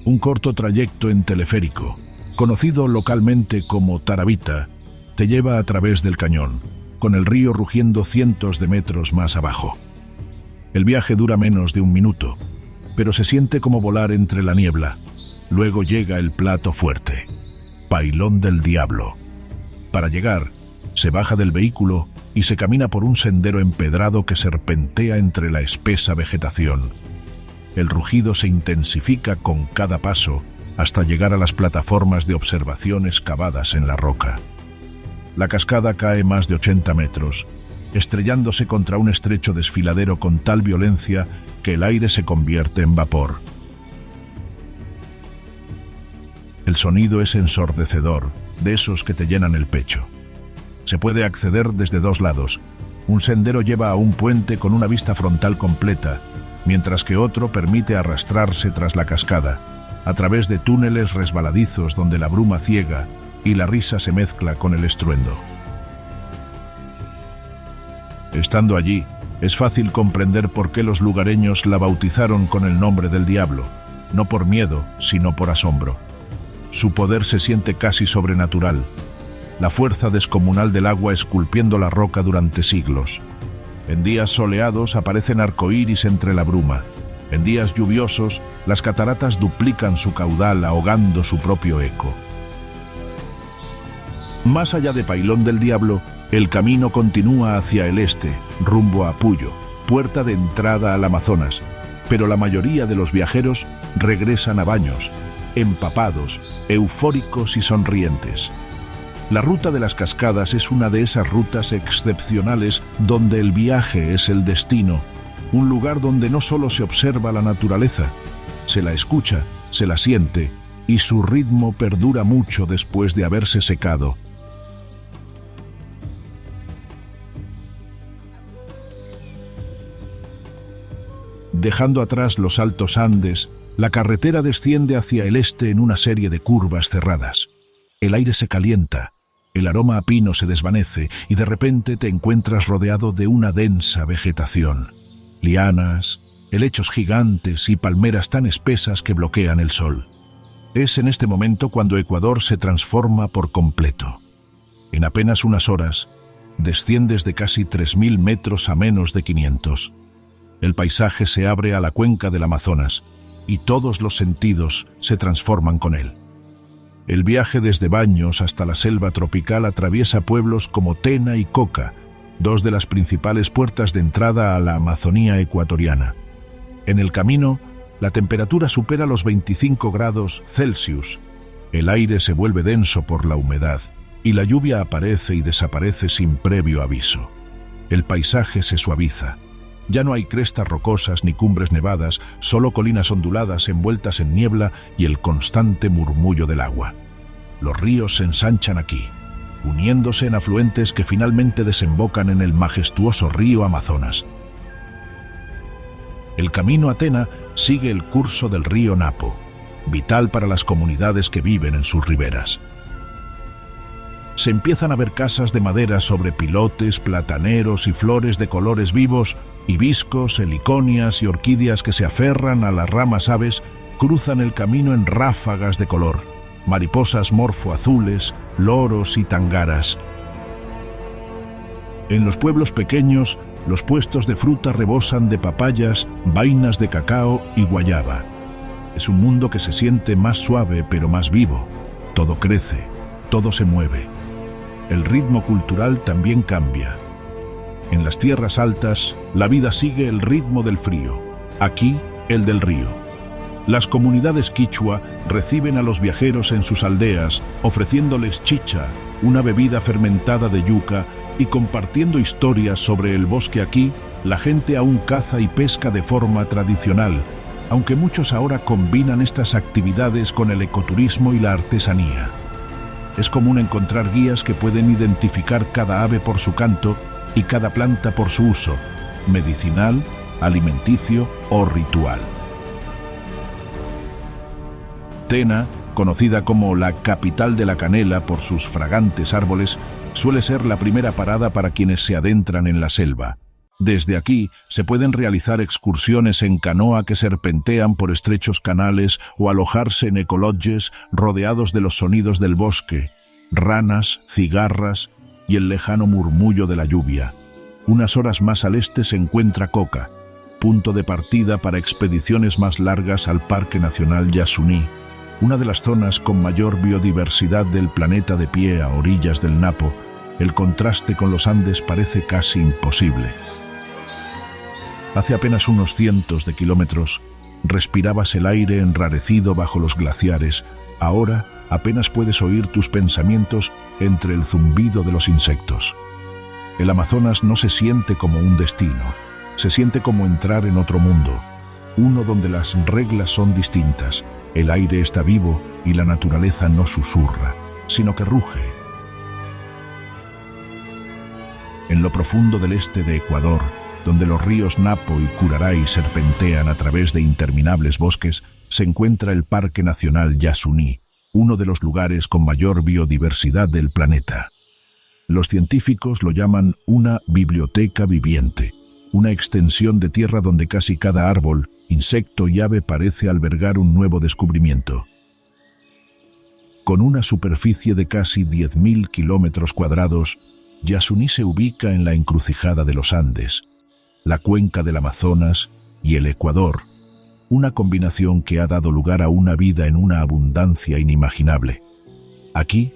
Un corto trayecto en teleférico, conocido localmente como Tarabita, te lleva a través del cañón, con el río rugiendo cientos de metros más abajo. El viaje dura menos de un minuto, pero se siente como volar entre la niebla. Luego llega el plato fuerte, Pailón del Diablo. Para llegar, se baja del vehículo y se camina por un sendero empedrado que serpentea entre la espesa vegetación. El rugido se intensifica con cada paso hasta llegar a las plataformas de observación excavadas en la roca. La cascada cae más de 80 metros, estrellándose contra un estrecho desfiladero con tal violencia que el aire se convierte en vapor. El sonido es ensordecedor, de esos que te llenan el pecho. Se puede acceder desde dos lados. Un sendero lleva a un puente con una vista frontal completa, mientras que otro permite arrastrarse tras la cascada, a través de túneles resbaladizos donde la bruma ciega y la risa se mezcla con el estruendo. Estando allí, es fácil comprender por qué los lugareños la bautizaron con el nombre del diablo, no por miedo, sino por asombro. Su poder se siente casi sobrenatural, la fuerza descomunal del agua esculpiendo la roca durante siglos. En días soleados aparecen arcoíris entre la bruma. En días lluviosos, las cataratas duplican su caudal ahogando su propio eco. Más allá de Pailón del Diablo, el camino continúa hacia el este, rumbo a Puyo, puerta de entrada al Amazonas, pero la mayoría de los viajeros regresan a Baños, empapados, eufóricos y sonrientes. La ruta de las cascadas es una de esas rutas excepcionales donde el viaje es el destino, un lugar donde no solo se observa la naturaleza, se la escucha, se la siente y su ritmo perdura mucho después de haberse secado. Dejando atrás los altos Andes, la carretera desciende hacia el este en una serie de curvas cerradas. El aire se calienta, el aroma a pino se desvanece y de repente te encuentras rodeado de una densa vegetación. Lianas, helechos gigantes y palmeras tan espesas que bloquean el sol. Es en este momento cuando Ecuador se transforma por completo. En apenas unas horas, desciendes de casi 3.000 metros a menos de 500. El paisaje se abre a la cuenca del Amazonas y todos los sentidos se transforman con él. El viaje desde Baños hasta la selva tropical atraviesa pueblos como Tena y Coca, dos de las principales puertas de entrada a la Amazonía ecuatoriana. En el camino, la temperatura supera los 25 grados Celsius, el aire se vuelve denso por la humedad y la lluvia aparece y desaparece sin previo aviso. El paisaje se suaviza. Ya no hay crestas rocosas ni cumbres nevadas, solo colinas onduladas envueltas en niebla y el constante murmullo del agua. Los ríos se ensanchan aquí, uniéndose en afluentes que finalmente desembocan en el majestuoso río Amazonas. El camino a Tena sigue el curso del río Napo, vital para las comunidades que viven en sus riberas. Se empiezan a ver casas de madera sobre pilotes, plataneros y flores de colores vivos, hibiscos, heliconias y orquídeas que se aferran a las ramas. Aves cruzan el camino en ráfagas de color, mariposas morfoazules, loros y tangaras. En los pueblos pequeños, los puestos de fruta rebosan de papayas, vainas de cacao y guayaba. Es un mundo que se siente más suave pero más vivo. Todo crece, todo se mueve. el ritmo cultural también cambia. En las tierras altas, la vida sigue el ritmo del frío, aquí el del río. Las comunidades quichua reciben a los viajeros en sus aldeas, ofreciéndoles chicha, una bebida fermentada de yuca, y compartiendo historias sobre el bosque. Aquí, la gente aún caza y pesca de forma tradicional, aunque muchos ahora combinan estas actividades con el ecoturismo y la artesanía. Es común encontrar guías que pueden identificar cada ave por su canto y cada planta por su uso, medicinal, alimenticio o ritual. Tena, conocida como la capital de la canela por sus fragantes árboles, suele ser la primera parada para quienes se adentran en la selva. Desde aquí se pueden realizar excursiones en canoa que serpentean por estrechos canales o alojarse en ecolodges rodeados de los sonidos del bosque, ranas, cigarras y el lejano murmullo de la lluvia. Unas horas más al este se encuentra Coca, punto de partida para expediciones más largas al Parque Nacional Yasuní, una de las zonas con mayor biodiversidad del planeta. De pie a orillas del Napo, el contraste con los Andes parece casi imposible. Hace apenas unos cientos de kilómetros, respirabas el aire enrarecido bajo los glaciares. Ahora apenas puedes oír tus pensamientos entre el zumbido de los insectos. El Amazonas no se siente como un destino, se siente como entrar en otro mundo, uno donde las reglas son distintas, el aire está vivo y la naturaleza no susurra, sino que ruge. En lo profundo del este de Ecuador, donde los ríos Napo y Curaray serpentean a través de interminables bosques, se encuentra el Parque Nacional Yasuní, uno de los lugares con mayor biodiversidad del planeta. Los científicos lo llaman una biblioteca viviente, una extensión de tierra donde casi cada árbol, insecto y ave parece albergar un nuevo descubrimiento. Con una superficie de casi 10.000 kilómetros cuadrados, Yasuní se ubica en la encrucijada de los Andes, la cuenca del Amazonas y el Ecuador, una combinación que ha dado lugar a una vida en una abundancia inimaginable. Aquí,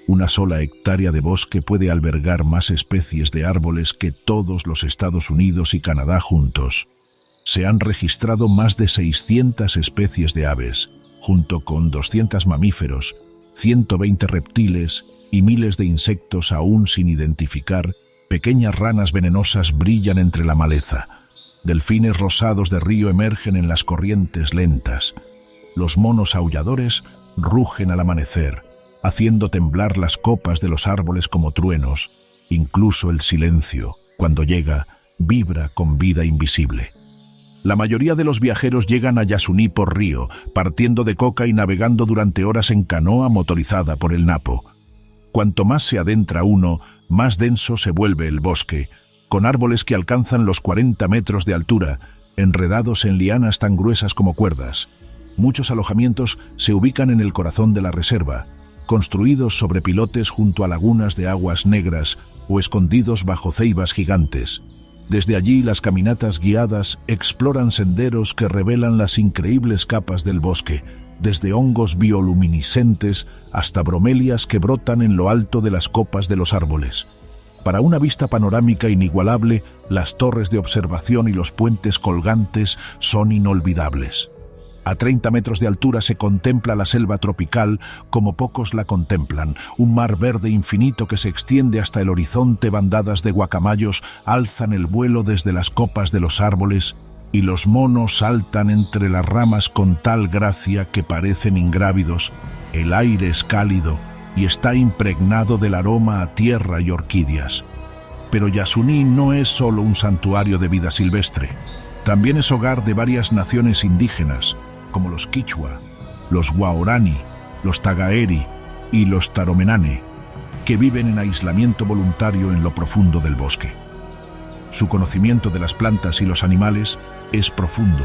una sola hectárea de bosque puede albergar más especies de árboles que todos los Estados Unidos y Canadá juntos. Se han registrado más de 600 especies de aves, junto con 200 mamíferos, 120 reptiles y miles de insectos aún sin identificar. Pequeñas ranas venenosas brillan entre la maleza. Delfines rosados de río emergen en las corrientes lentas. Los monos aulladores rugen al amanecer, haciendo temblar las copas de los árboles como truenos. Incluso el silencio, cuando llega, vibra con vida invisible. La mayoría de los viajeros llegan a Yasuní por río, partiendo de Coca y navegando durante horas en canoa motorizada por el Napo. Cuanto más se adentra uno, más denso se vuelve el bosque, con árboles que alcanzan los 40 metros de altura, enredados en lianas tan gruesas como cuerdas. Muchos alojamientos se ubican en el corazón de la reserva, construidos sobre pilotes junto a lagunas de aguas negras o escondidos bajo ceibas gigantes. Desde allí las caminatas guiadas exploran senderos que revelan las increíbles capas del bosque, desde hongos bioluminiscentes hasta bromelias que brotan en lo alto de las copas de los árboles. Para una vista panorámica inigualable, las torres de observación y los puentes colgantes son inolvidables. A 30 metros de altura se contempla la selva tropical como pocos la contemplan, un mar verde infinito que se extiende hasta el horizonte. Bandadas de guacamayos alzan el vuelo desde las copas de los árboles y los monos saltan entre las ramas con tal gracia que parecen ingrávidos. El aire es cálido y está impregnado del aroma a tierra y orquídeas. Pero Yasuní no es solo un santuario de vida silvestre. También es hogar de varias naciones indígenas, como los quichua, los guaorani, los tagaeri y los taromenane, que viven en aislamiento voluntario en lo profundo del bosque. Su conocimiento de las plantas y los animales es profundo,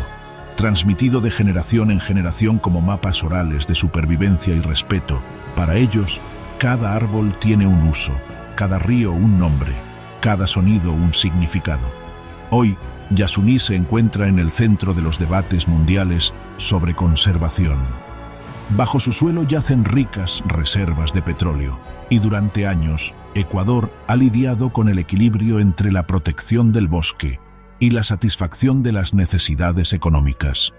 transmitido de generación en generación como mapas orales de supervivencia y respeto. Para ellos, cada árbol tiene un uso, cada río un nombre, cada sonido un significado. Hoy, Yasuní se encuentra en el centro de los debates mundiales sobre conservación. Bajo su suelo yacen ricas reservas de petróleo, y durante años, Ecuador ha lidiado con el equilibrio entre la protección del bosque y la satisfacción de las necesidades económicas.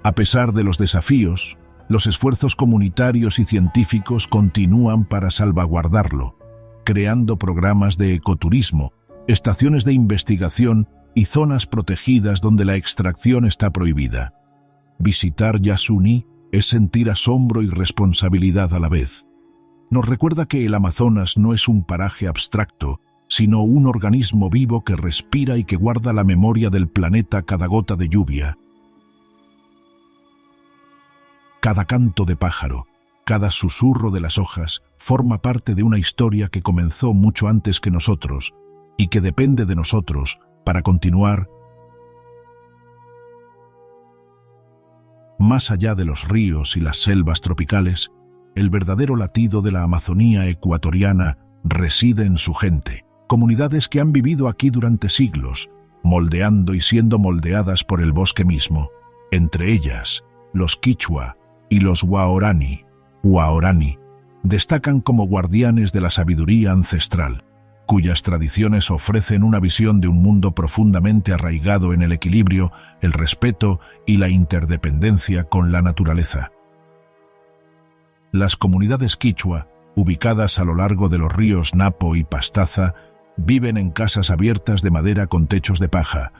A pesar de los desafíos, los esfuerzos comunitarios y científicos continúan para salvaguardarlo, creando programas de ecoturismo, estaciones de investigación y zonas protegidas donde la extracción está prohibida. Visitar Yasuní es sentir asombro y responsabilidad a la vez. Nos recuerda que el Amazonas no es un paraje abstracto, sino un organismo vivo que respira y que guarda la memoria del planeta cada gota de lluvia. Cada canto de pájaro, cada susurro de las hojas, forma parte de una historia que comenzó mucho antes que nosotros y que depende de nosotros para continuar. Más allá de los ríos y las selvas tropicales, el verdadero latido de la Amazonía ecuatoriana reside en su gente, comunidades que han vivido aquí durante siglos, moldeando y siendo moldeadas por el bosque mismo, entre ellas, los quichua y los guaorani. Destacan como guardianes de la sabiduría ancestral, cuyas tradiciones ofrecen una visión de un mundo profundamente arraigado en el equilibrio, el respeto y la interdependencia con la naturaleza. Las comunidades quichua, ubicadas a lo largo de los ríos Napo y Pastaza, viven en casas abiertas de madera con techos de paja,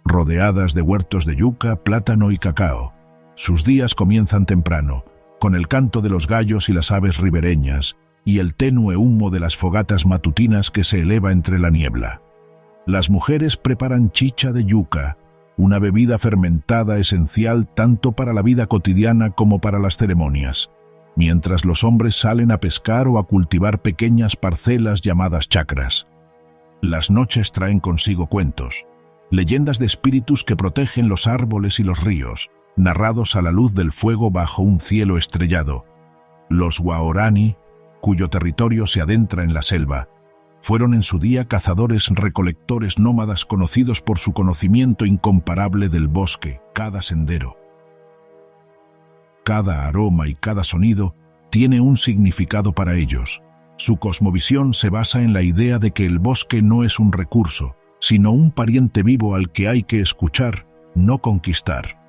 rodeadas de huertos de yuca, plátano y cacao. Sus días comienzan temprano, con el canto de los gallos y las aves ribereñas, y el tenue humo de las fogatas matutinas que se eleva entre la niebla. Las mujeres preparan chicha de yuca, una bebida fermentada esencial tanto para la vida cotidiana como para las ceremonias, mientras los hombres salen a pescar o a cultivar pequeñas parcelas llamadas chacras. Las noches traen consigo cuentos, leyendas de espíritus que protegen los árboles y los ríos, narrados a la luz del fuego bajo un cielo estrellado. Los guaorani, cuyo territorio se adentra en la selva, fueron en su día cazadores-recolectores nómadas conocidos por su conocimiento incomparable del bosque, cada sendero. Cada aroma y cada sonido tiene un significado para ellos. Su cosmovisión se basa en la idea de que el bosque no es un recurso, sino un pariente vivo al que hay que escuchar, no conquistar.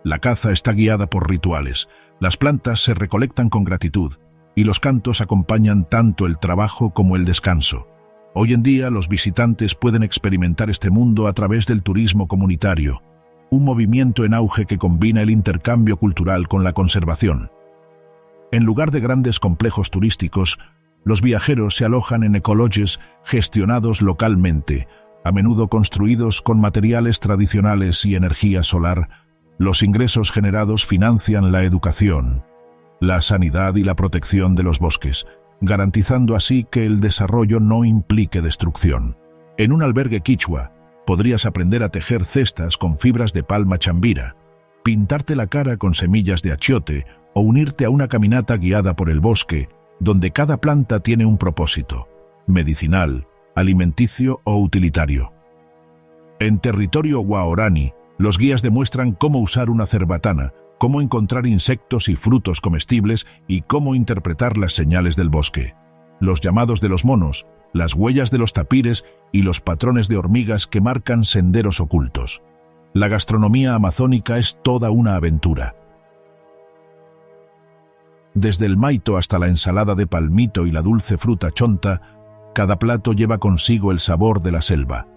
La caza está guiada por rituales, las plantas se recolectan con gratitud, y los cantos acompañan tanto el trabajo como el descanso. Hoy en día los visitantes pueden experimentar este mundo a través del turismo comunitario, un movimiento en auge que combina el intercambio cultural con la conservación. En lugar de grandes complejos turísticos, los viajeros se alojan en ecolodges gestionados localmente, a menudo construidos con materiales tradicionales y energía solar. Los ingresos generados financian la educación, la sanidad y la protección de los bosques, garantizando así que el desarrollo no implique destrucción. En un albergue quichua, podrías aprender a tejer cestas con fibras de palma chambira, pintarte la cara con semillas de achiote o unirte a una caminata guiada por el bosque, donde cada planta tiene un propósito, medicinal, alimenticio o utilitario. En territorio guaorani, los guías demuestran cómo usar una cerbatana, cómo encontrar insectos y frutos comestibles y cómo interpretar las señales del bosque. Los llamados de los monos, las huellas de los tapires y los patrones de hormigas que marcan senderos ocultos. La gastronomía amazónica es toda una aventura. Desde el maito hasta la ensalada de palmito y la dulce fruta chonta, cada plato lleva consigo el sabor de la selva.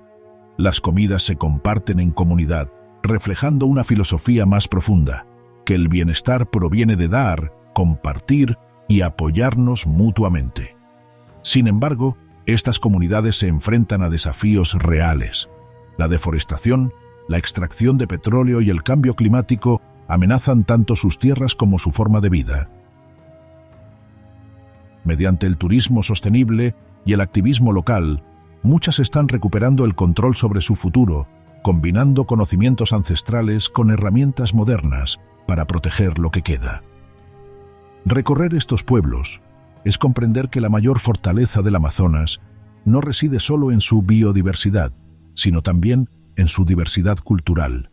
Las comidas se comparten en comunidad, reflejando una filosofía más profunda, que el bienestar proviene de dar, compartir y apoyarnos mutuamente. Sin embargo, estas comunidades se enfrentan a desafíos reales. La deforestación, la extracción de petróleo y el cambio climático amenazan tanto sus tierras como su forma de vida. Mediante el turismo sostenible y el activismo local, muchas están recuperando el control sobre su futuro, combinando conocimientos ancestrales con herramientas modernas para proteger lo que queda. Recorrer estos pueblos es comprender que la mayor fortaleza del Amazonas no reside solo en su biodiversidad, sino también en su diversidad cultural.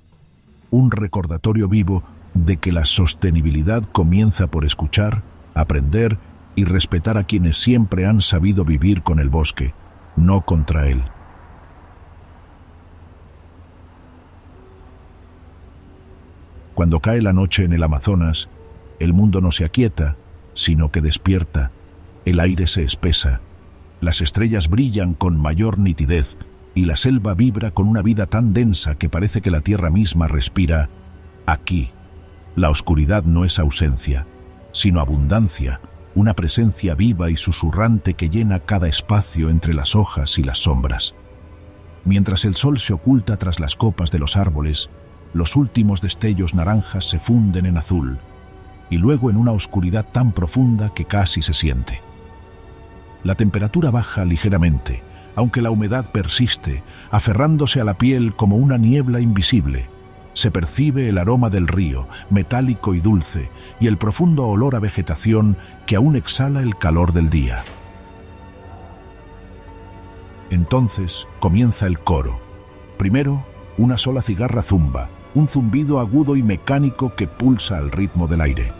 Un recordatorio vivo de que la sostenibilidad comienza por escuchar, aprender y respetar a quienes siempre han sabido vivir con el bosque, no contra él. Cuando cae la noche en el Amazonas, el mundo no se aquieta, sino que despierta. El aire se espesa, las estrellas brillan con mayor nitidez y la selva vibra con una vida tan densa que parece que la tierra misma respira aquí. La oscuridad no es ausencia, sino abundancia, una presencia viva y susurrante que llena cada espacio entre las hojas y las sombras. Mientras el sol se oculta tras las copas de los árboles, los últimos destellos naranjas se funden en azul, y luego en una oscuridad tan profunda que casi se siente. La temperatura baja ligeramente, aunque la humedad persiste, aferrándose a la piel como una niebla invisible. Se percibe el aroma del río, metálico y dulce, y el profundo olor a vegetación que aún exhala el calor del día. Entonces comienza el coro. Primero, una sola cigarra zumba, un zumbido agudo y mecánico que pulsa al ritmo del aire.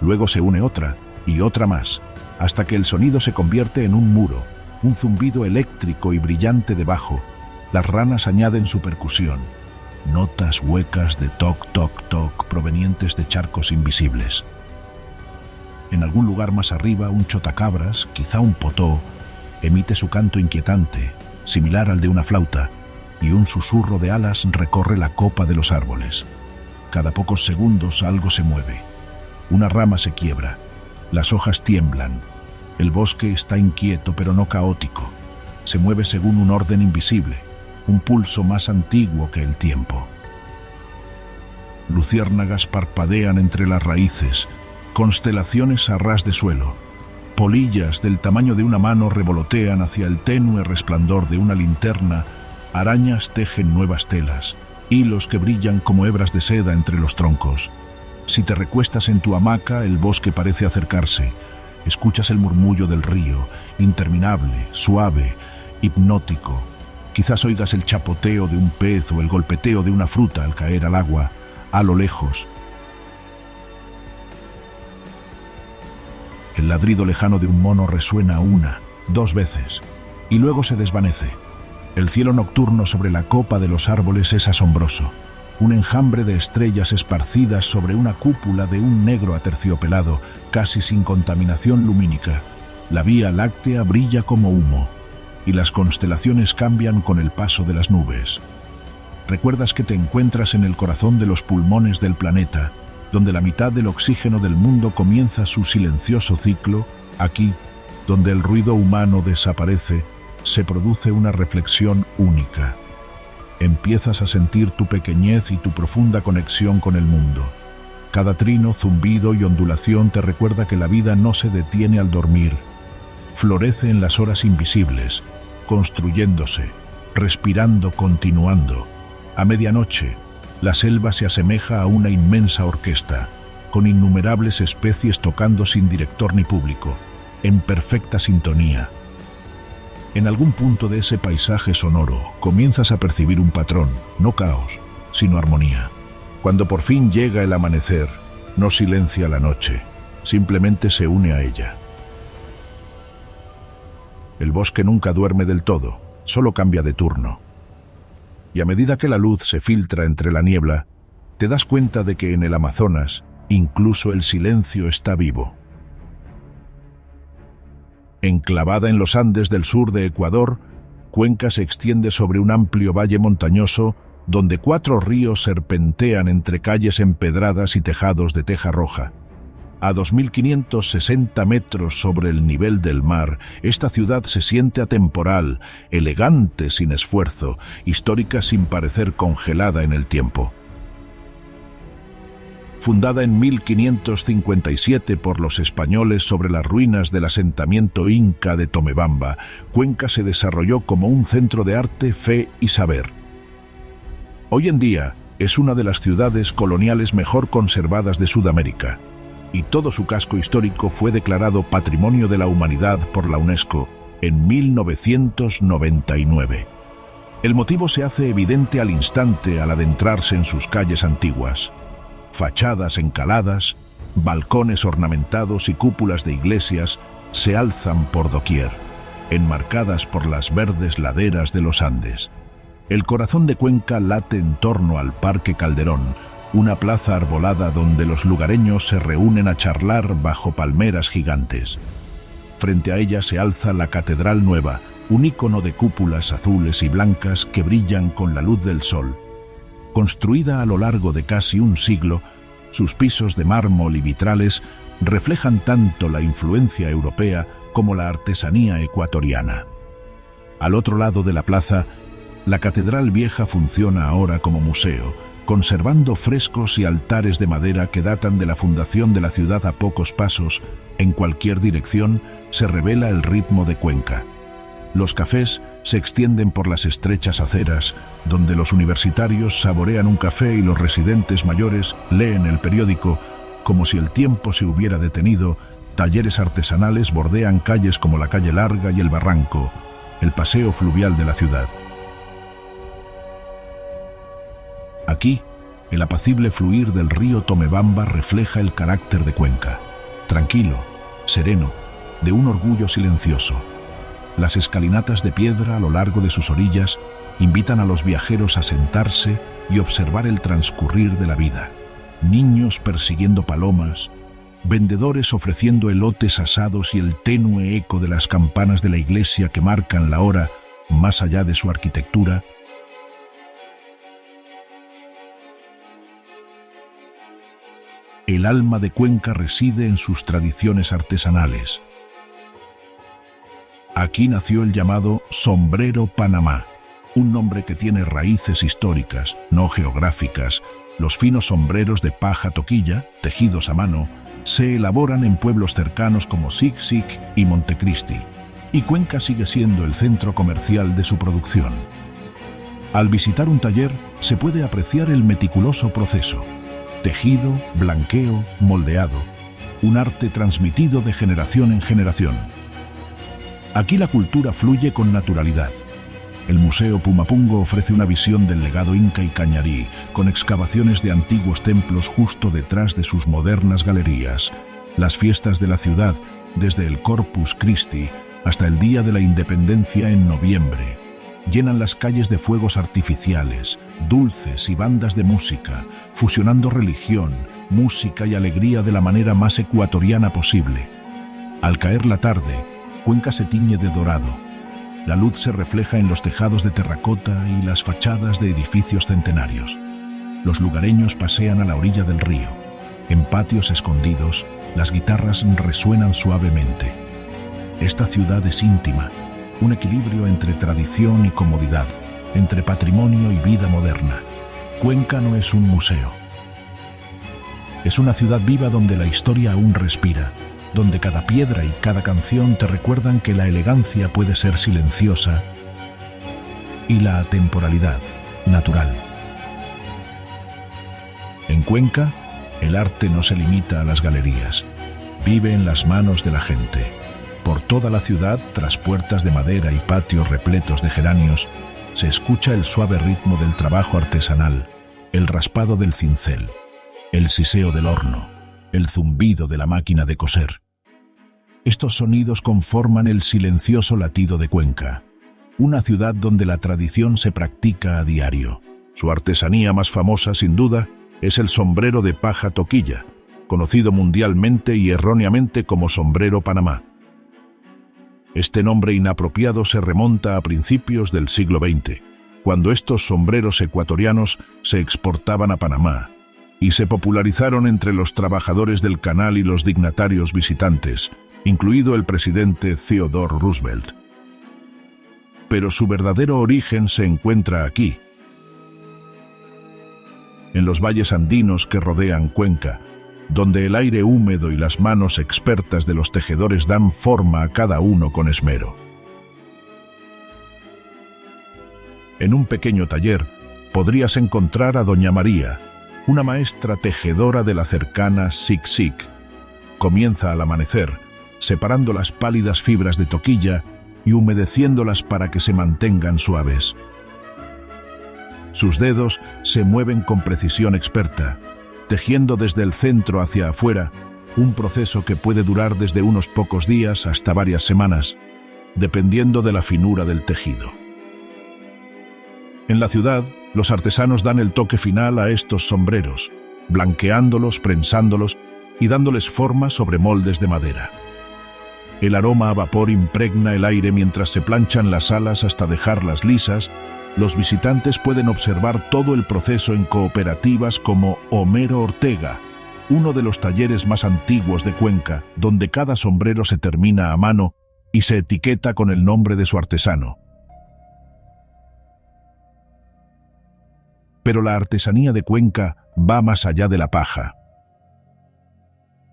Luego se une otra y otra más, hasta que el sonido se convierte en un muro, un zumbido eléctrico y brillante debajo. Las ranas añaden su percusión, notas huecas de toc, toc, toc provenientes de charcos invisibles. En algún lugar más arriba, un chotacabras, quizá un potó, emite su canto inquietante, similar al de una flauta, y un susurro de alas recorre la copa de los árboles. Cada pocos segundos algo se mueve. Una rama se quiebra, las hojas tiemblan. El bosque está inquieto pero no caótico. Se mueve según un orden invisible, un pulso más antiguo que el tiempo. Luciérnagas parpadean entre las raíces, constelaciones a ras de suelo. Polillas del tamaño de una mano revolotean hacia el tenue resplandor de una linterna. Arañas tejen nuevas telas, hilos que brillan como hebras de seda entre los troncos. Si te recuestas en tu hamaca, el bosque parece acercarse. Escuchas el murmullo del río, interminable, suave, hipnótico. Quizás oigas el chapoteo de un pez o el golpeteo de una fruta al caer al agua, a lo lejos. El ladrido lejano de un mono resuena una, dos veces, y luego se desvanece. El cielo nocturno sobre la copa de los árboles es asombroso. Un enjambre de estrellas esparcidas sobre una cúpula de un negro aterciopelado, casi sin contaminación lumínica. La Vía Láctea brilla como humo, y las constelaciones cambian con el paso de las nubes. Recuerdas que te encuentras en el corazón de los pulmones del planeta, donde la mitad del oxígeno del mundo comienza su silencioso ciclo. Aquí, donde el ruido humano desaparece, se produce una reflexión única. Empiezas a sentir tu pequeñez y tu profunda conexión con el mundo. Cada trino, zumbido y ondulación te recuerda que la vida no se detiene al dormir. Florece en las horas invisibles, construyéndose, respirando, continuando. A medianoche, la selva se asemeja a una inmensa orquesta, con innumerables especies tocando sin director ni público, en perfecta sintonía. En algún punto de ese paisaje sonoro, comienzas a percibir un patrón, no caos, sino armonía. Cuando por fin llega el amanecer, no silencia la noche, simplemente se une a ella. El bosque nunca duerme del todo, solo cambia de turno. Y a medida que la luz se filtra entre la niebla, te das cuenta de que en el Amazonas, incluso el silencio está vivo. Enclavada en los Andes del sur de Ecuador, Cuenca se extiende sobre un amplio valle montañoso donde 4 ríos serpentean entre calles empedradas y tejados de teja roja. A 2.560 metros sobre el nivel del mar, esta ciudad se siente atemporal, elegante sin esfuerzo, histórica sin parecer congelada en el tiempo. Fundada en 1557 por los españoles sobre las ruinas del asentamiento inca de Tomebamba, Cuenca se desarrolló como un centro de arte, fe y saber. Hoy en día es una de las ciudades coloniales mejor conservadas de Sudamérica, y todo su casco histórico fue declarado Patrimonio de la Humanidad por la UNESCO en 1999. El motivo se hace evidente al instante al adentrarse en sus calles antiguas. Fachadas encaladas, balcones ornamentados y cúpulas de iglesias se alzan por doquier, enmarcadas por las verdes laderas de los Andes. El corazón de Cuenca late en torno al Parque Calderón, una plaza arbolada donde los lugareños se reúnen a charlar bajo palmeras gigantes. Frente a ella se alza la Catedral Nueva, un ícono de cúpulas azules y blancas que brillan con la luz del sol. Construida a lo largo de casi un siglo, sus pisos de mármol y vitrales reflejan tanto la influencia europea como la artesanía ecuatoriana. Al otro lado de la plaza, la Catedral Vieja funciona ahora como museo, conservando frescos y altares de madera que datan de la fundación de la ciudad a pocos pasos. En cualquier dirección se revela el ritmo de Cuenca. Los cafés se extienden por las estrechas aceras, donde los universitarios saborean un café y los residentes mayores leen el periódico. Como si el tiempo se hubiera detenido, talleres artesanales bordean calles como la Calle Larga y el Barranco, el paseo fluvial de la ciudad. Aquí, el apacible fluir del río Tomebamba refleja el carácter de Cuenca. Tranquilo, sereno, de un orgullo silencioso. Las escalinatas de piedra a lo largo de sus orillas invitan a los viajeros a sentarse y observar el transcurrir de la vida. Niños persiguiendo palomas, vendedores ofreciendo elotes asados y el tenue eco de las campanas de la iglesia que marcan la hora más allá de su arquitectura. El alma de Cuenca reside en sus tradiciones artesanales. Aquí nació el llamado sombrero Panamá, un nombre que tiene raíces históricas, no geográficas. Los finos sombreros de paja toquilla, tejidos a mano, se elaboran en pueblos cercanos como Sic-Sic y Montecristi, y Cuenca sigue siendo el centro comercial de su producción. Al visitar un taller se puede apreciar el meticuloso proceso: tejido, blanqueo, moldeado, un arte transmitido de generación en generación. Aquí la cultura fluye con naturalidad. El Museo Pumapungo ofrece una visión del legado inca y cañarí, con excavaciones de antiguos templos justo detrás de sus modernas galerías. Las fiestas de la ciudad, desde el Corpus Christi hasta el Día de la Independencia en noviembre, llenan las calles de fuegos artificiales, dulces y bandas de música, fusionando religión, música y alegría de la manera más ecuatoriana posible. Al caer la tarde, Cuenca se tiñe de dorado. La luz se refleja en los tejados de terracota y las fachadas de edificios centenarios. Los lugareños pasean a la orilla del río. En patios escondidos, las guitarras resuenan suavemente. Esta ciudad es íntima, un equilibrio entre tradición y comodidad, entre patrimonio y vida moderna. Cuenca no es un museo. Es una ciudad viva donde la historia aún respira, donde cada piedra y cada canción te recuerdan que la elegancia puede ser silenciosa y la atemporalidad natural. En Cuenca, el arte no se limita a las galerías, vive en las manos de la gente. Por toda la ciudad, tras puertas de madera y patios repletos de geranios, se escucha el suave ritmo del trabajo artesanal, el raspado del cincel, el siseo del horno, el zumbido de la máquina de coser. Estos sonidos conforman el silencioso latido de Cuenca, una ciudad donde la tradición se practica a diario. Su artesanía más famosa, sin duda, es el sombrero de paja toquilla, conocido mundialmente y erróneamente como sombrero Panamá. Este nombre inapropiado se remonta a principios del siglo XX, cuando estos sombreros ecuatorianos se exportaban a Panamá y se popularizaron entre los trabajadores del canal y los dignatarios visitantes, incluido el presidente Theodore Roosevelt. Pero su verdadero origen se encuentra aquí, en los valles andinos que rodean Cuenca, donde el aire húmedo y las manos expertas de los tejedores dan forma a cada uno con esmero. En un pequeño taller podrías encontrar a Doña María, una maestra tejedora de la cercana Sic-Sic. Comienza al amanecer, separando las pálidas fibras de toquilla y humedeciéndolas para que se mantengan suaves. Sus dedos se mueven con precisión experta, tejiendo desde el centro hacia afuera, un proceso que puede durar desde unos pocos días hasta varias semanas, dependiendo de la finura del tejido. En la ciudad, los artesanos dan el toque final a estos sombreros, blanqueándolos, prensándolos y dándoles forma sobre moldes de madera. El aroma a vapor impregna el aire mientras se planchan las alas hasta dejarlas lisas. Los visitantes pueden observar todo el proceso en cooperativas como Homero Ortega, uno de los talleres más antiguos de Cuenca, donde cada sombrero se termina a mano y se etiqueta con el nombre de su artesano. Pero la artesanía de Cuenca va más allá de la paja.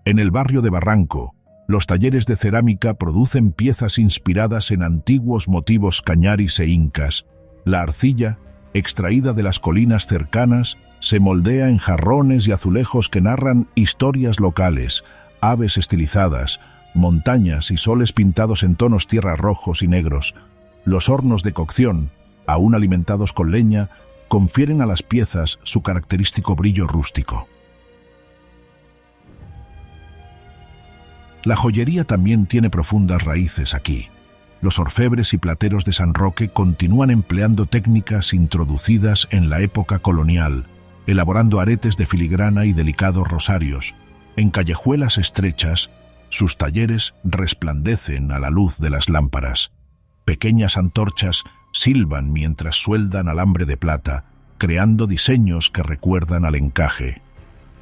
En el barrio de Barranco, los talleres de cerámica producen piezas inspiradas en antiguos motivos cañaris e incas. La arcilla, extraída de las colinas cercanas, se moldea en jarrones y azulejos que narran historias locales, aves estilizadas, montañas y soles pintados en tonos tierra rojos y negros. Los hornos de cocción, aún alimentados con leña, confieren a las piezas su característico brillo rústico. La joyería también tiene profundas raíces aquí. Los orfebres y plateros de San Roque continúan empleando técnicas introducidas en la época colonial, elaborando aretes de filigrana y delicados rosarios. En callejuelas estrechas, sus talleres resplandecen a la luz de las lámparas. Pequeñas antorchas silban mientras sueldan alambre de plata, creando diseños que recuerdan al encaje.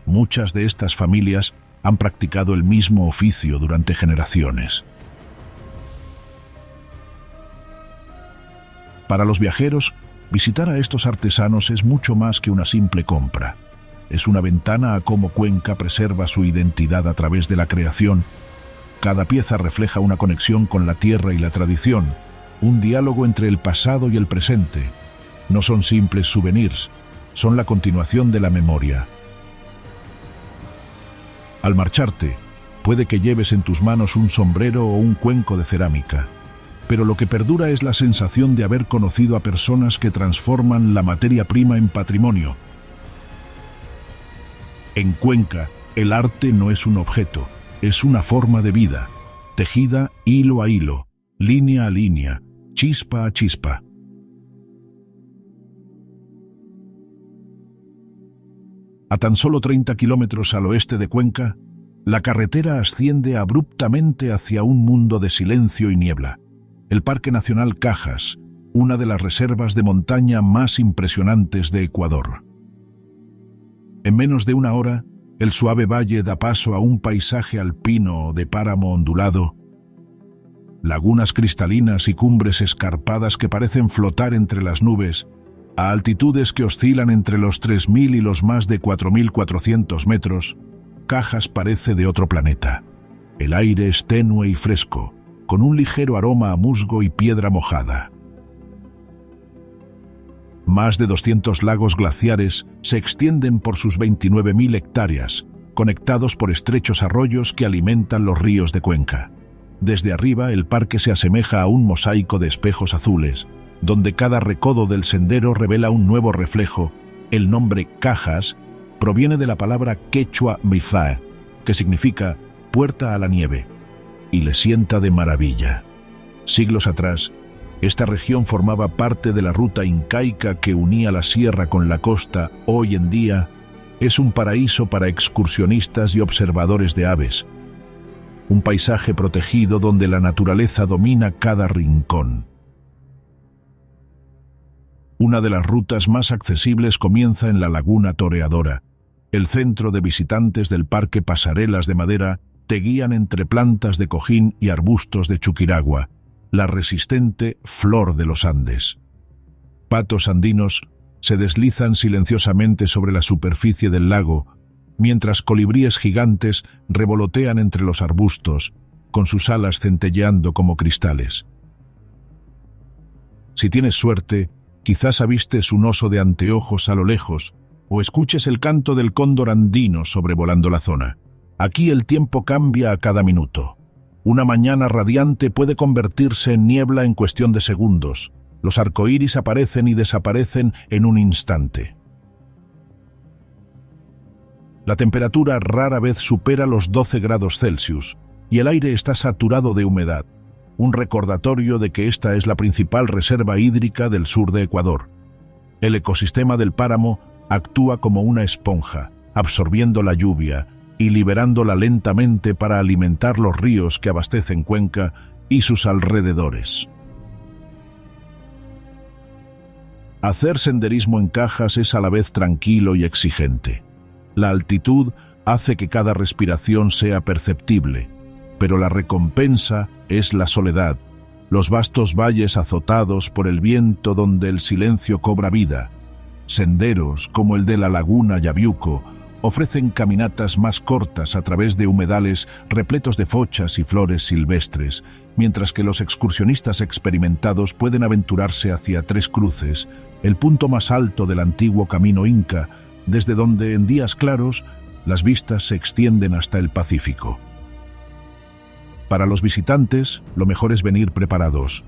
Muchas de estas familias han practicado el mismo oficio durante generaciones. Para los viajeros, visitar a estos artesanos es mucho más que una simple compra. Es una ventana a cómo Cuenca preserva su identidad a través de la creación. Cada pieza refleja una conexión con la tierra y la tradición, un diálogo entre el pasado y el presente. No son simples souvenirs, son la continuación de la memoria. Al marcharte, puede que lleves en tus manos un sombrero o un cuenco de cerámica, pero lo que perdura es la sensación de haber conocido a personas que transforman la materia prima en patrimonio. En Cuenca, el arte no es un objeto, es una forma de vida, tejida hilo a hilo, línea a línea, chispa a chispa. A tan solo 30 kilómetros al oeste de Cuenca, la carretera asciende abruptamente hacia un mundo de silencio y niebla. El Parque Nacional Cajas, una de las reservas de montaña más impresionantes de Ecuador. En menos de una hora, el suave valle da paso a un paisaje alpino de páramo ondulado, lagunas cristalinas y cumbres escarpadas que parecen flotar entre las nubes, a altitudes que oscilan entre los 3.000 y los más de 4.400 metros. Cajas parece de otro planeta. El aire es tenue y fresco, con un ligero aroma a musgo y piedra mojada. Más de 200 lagos glaciares se extienden por sus 29.000 hectáreas, conectados por estrechos arroyos que alimentan los ríos de Cuenca. Desde arriba, el parque se asemeja a un mosaico de espejos azules, donde cada recodo del sendero revela un nuevo reflejo. El nombre Cajas proviene de la palabra quechua mifá, que significa puerta a la nieve, y le sienta de maravilla. Siglos atrás, esta región formaba parte de la ruta incaica que unía la sierra con la costa. Hoy en día, es un paraíso para excursionistas y observadores de aves. Un paisaje protegido donde la naturaleza domina cada rincón. Una de las rutas más accesibles comienza en la Laguna Toreadora. El centro de visitantes del Parque Pasarelas de Madera te guían entre plantas de cojín y arbustos de chuquiragua, la resistente flor de los Andes. Patos andinos se deslizan silenciosamente sobre la superficie del lago, mientras colibríes gigantes revolotean entre los arbustos, con sus alas centelleando como cristales. Si tienes suerte, quizás avistes un oso de anteojos a lo lejos, o escuches el canto del cóndor andino sobrevolando la zona. Aquí el tiempo cambia a cada minuto. Una mañana radiante puede convertirse en niebla en cuestión de segundos. Los arcoíris aparecen y desaparecen en un instante. La temperatura rara vez supera los 12 grados Celsius y el aire está saturado de humedad, un recordatorio de que esta es la principal reserva hídrica del sur de Ecuador. El ecosistema del páramo actúa como una esponja, absorbiendo la lluvia y liberándola lentamente para alimentar los ríos que abastecen Cuenca y sus alrededores. Hacer senderismo en Cajas es a la vez tranquilo y exigente. La altitud hace que cada respiración sea perceptible, pero la recompensa es la soledad, los vastos valles azotados por el viento donde el silencio cobra vida. Senderos como el de la Laguna Yabiuco ofrecen caminatas más cortas a través de humedales repletos de fochas y flores silvestres, mientras que los excursionistas experimentados pueden aventurarse hacia Tres Cruces, el punto más alto del antiguo camino inca, desde donde en días claros las vistas se extienden hasta el Pacífico. Para los visitantes, lo mejor es venir preparados.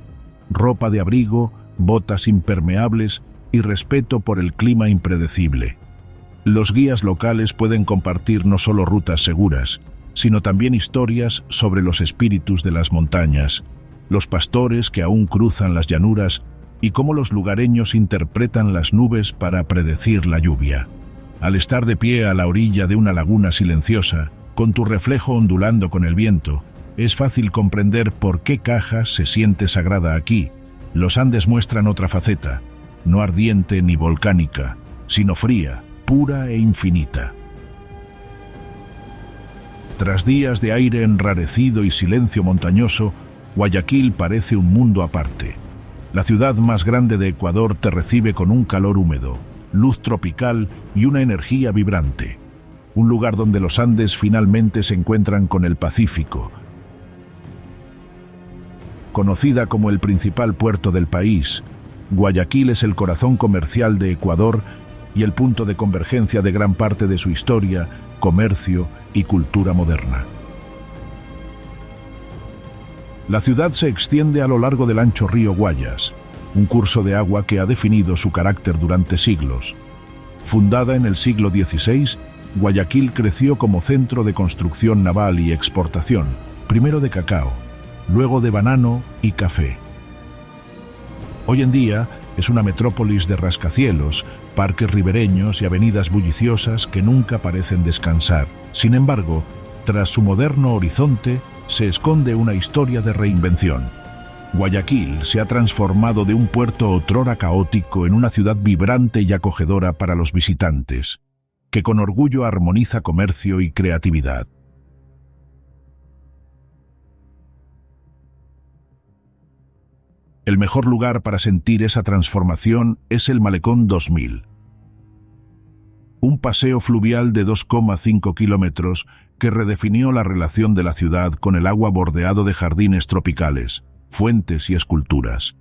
Ropa de abrigo, botas impermeables y respeto por el clima impredecible. Los guías locales pueden compartir no solo rutas seguras, sino también historias sobre los espíritus de las montañas, los pastores que aún cruzan las llanuras y cómo los lugareños interpretan las nubes para predecir la lluvia. Al estar de pie a la orilla de una laguna silenciosa, con tu reflejo ondulando con el viento, es fácil comprender por qué Cajas se siente sagrada aquí. Los Andes muestran otra faceta, no ardiente ni volcánica, sino fría, pura e infinita. Tras días de aire enrarecido y silencio montañoso, Guayaquil parece un mundo aparte. La ciudad más grande de Ecuador te recibe con un calor húmedo, luz tropical y una energía vibrante. Un lugar donde los Andes finalmente se encuentran con el Pacífico. Conocida como el principal puerto del país, Guayaquil es el corazón comercial de Ecuador y el punto de convergencia de gran parte de su historia, comercio y cultura moderna. La ciudad se extiende a lo largo del ancho río Guayas, un curso de agua que ha definido su carácter durante siglos. Fundada en el siglo XVI, Guayaquil creció como centro de construcción naval y exportación, primero de cacao, luego de banano y café. Hoy en día es una metrópolis de rascacielos, parques ribereños y avenidas bulliciosas que nunca parecen descansar. Sin embargo, tras su moderno horizonte, se esconde una historia de reinvención. Guayaquil se ha transformado de un puerto otrora caótico en una ciudad vibrante y acogedora para los visitantes, que con orgullo armoniza comercio y creatividad. El mejor lugar para sentir esa transformación es el Malecón 2000. Un paseo fluvial de 2,5 kilómetros que redefinió la relación de la ciudad con el agua bordeado de jardines tropicales, fuentes y esculturas.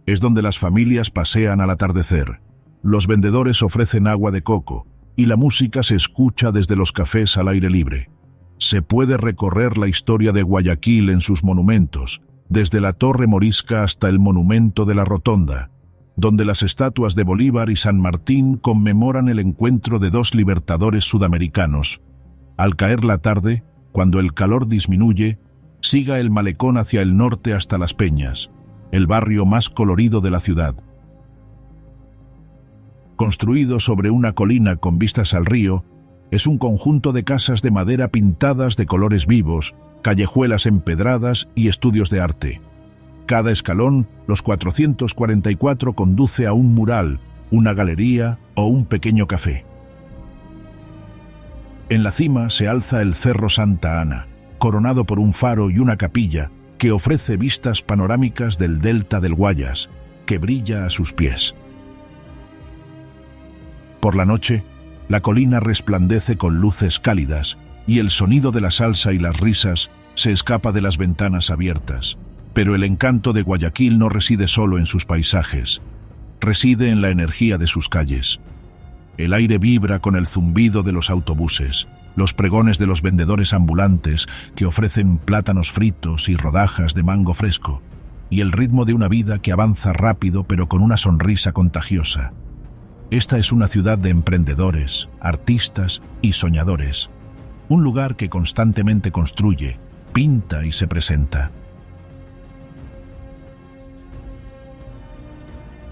Es donde las familias pasean al atardecer, los vendedores ofrecen agua de coco y la música se escucha desde los cafés al aire libre. Se puede recorrer la historia de Guayaquil en sus monumentos, desde la Torre Morisca hasta el Monumento de la Rotonda, donde las estatuas de Bolívar y San Martín conmemoran el encuentro de dos libertadores sudamericanos. Al caer la tarde, cuando el calor disminuye, siga el malecón hacia el norte hasta Las Peñas, el barrio más colorido de la ciudad. Construido sobre una colina con vistas al río, es un conjunto de casas de madera pintadas de colores vivos, callejuelas empedradas y estudios de arte. Cada escalón, los 444, conduce a un mural, una galería o un pequeño café. En la cima se alza el Cerro Santa Ana, coronado por un faro y una capilla que ofrece vistas panorámicas del delta del Guayas, que brilla a sus pies. Por la noche, la colina resplandece con luces cálidas y el sonido de la salsa y las risas se escapa de las ventanas abiertas. Pero el encanto de Guayaquil no reside solo en sus paisajes, reside en la energía de sus calles. El aire vibra con el zumbido de los autobuses, los pregones de los vendedores ambulantes que ofrecen plátanos fritos y rodajas de mango fresco, y el ritmo de una vida que avanza rápido pero con una sonrisa contagiosa. Esta es una ciudad de emprendedores, artistas y soñadores. Un lugar que constantemente construye, pinta y se presenta.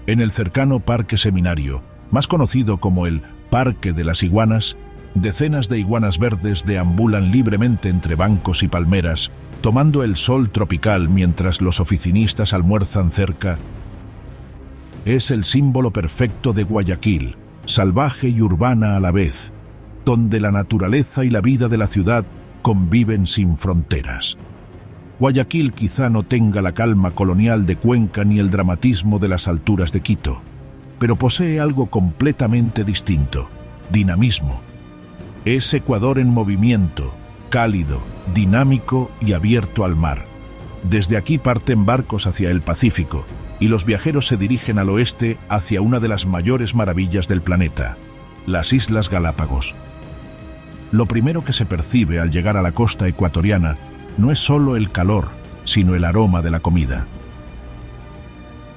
En el cercano Parque Seminario, más conocido como el Parque de las Iguanas, decenas de iguanas verdes deambulan libremente entre bancos y palmeras, tomando el sol tropical mientras los oficinistas almuerzan cerca. Es el símbolo perfecto de Guayaquil, salvaje y urbana a la vez, donde la naturaleza y la vida de la ciudad conviven sin fronteras. Guayaquil quizá no tenga la calma colonial de Cuenca ni el dramatismo de las alturas de Quito, pero posee algo completamente distinto: dinamismo. Es Ecuador en movimiento, cálido, dinámico y abierto al mar. Desde aquí parten barcos hacia el Pacífico y los viajeros se dirigen al oeste hacia una de las mayores maravillas del planeta, las Islas Galápagos. Lo primero que se percibe al llegar a la costa ecuatoriana no es solo el calor, sino el aroma de la comida.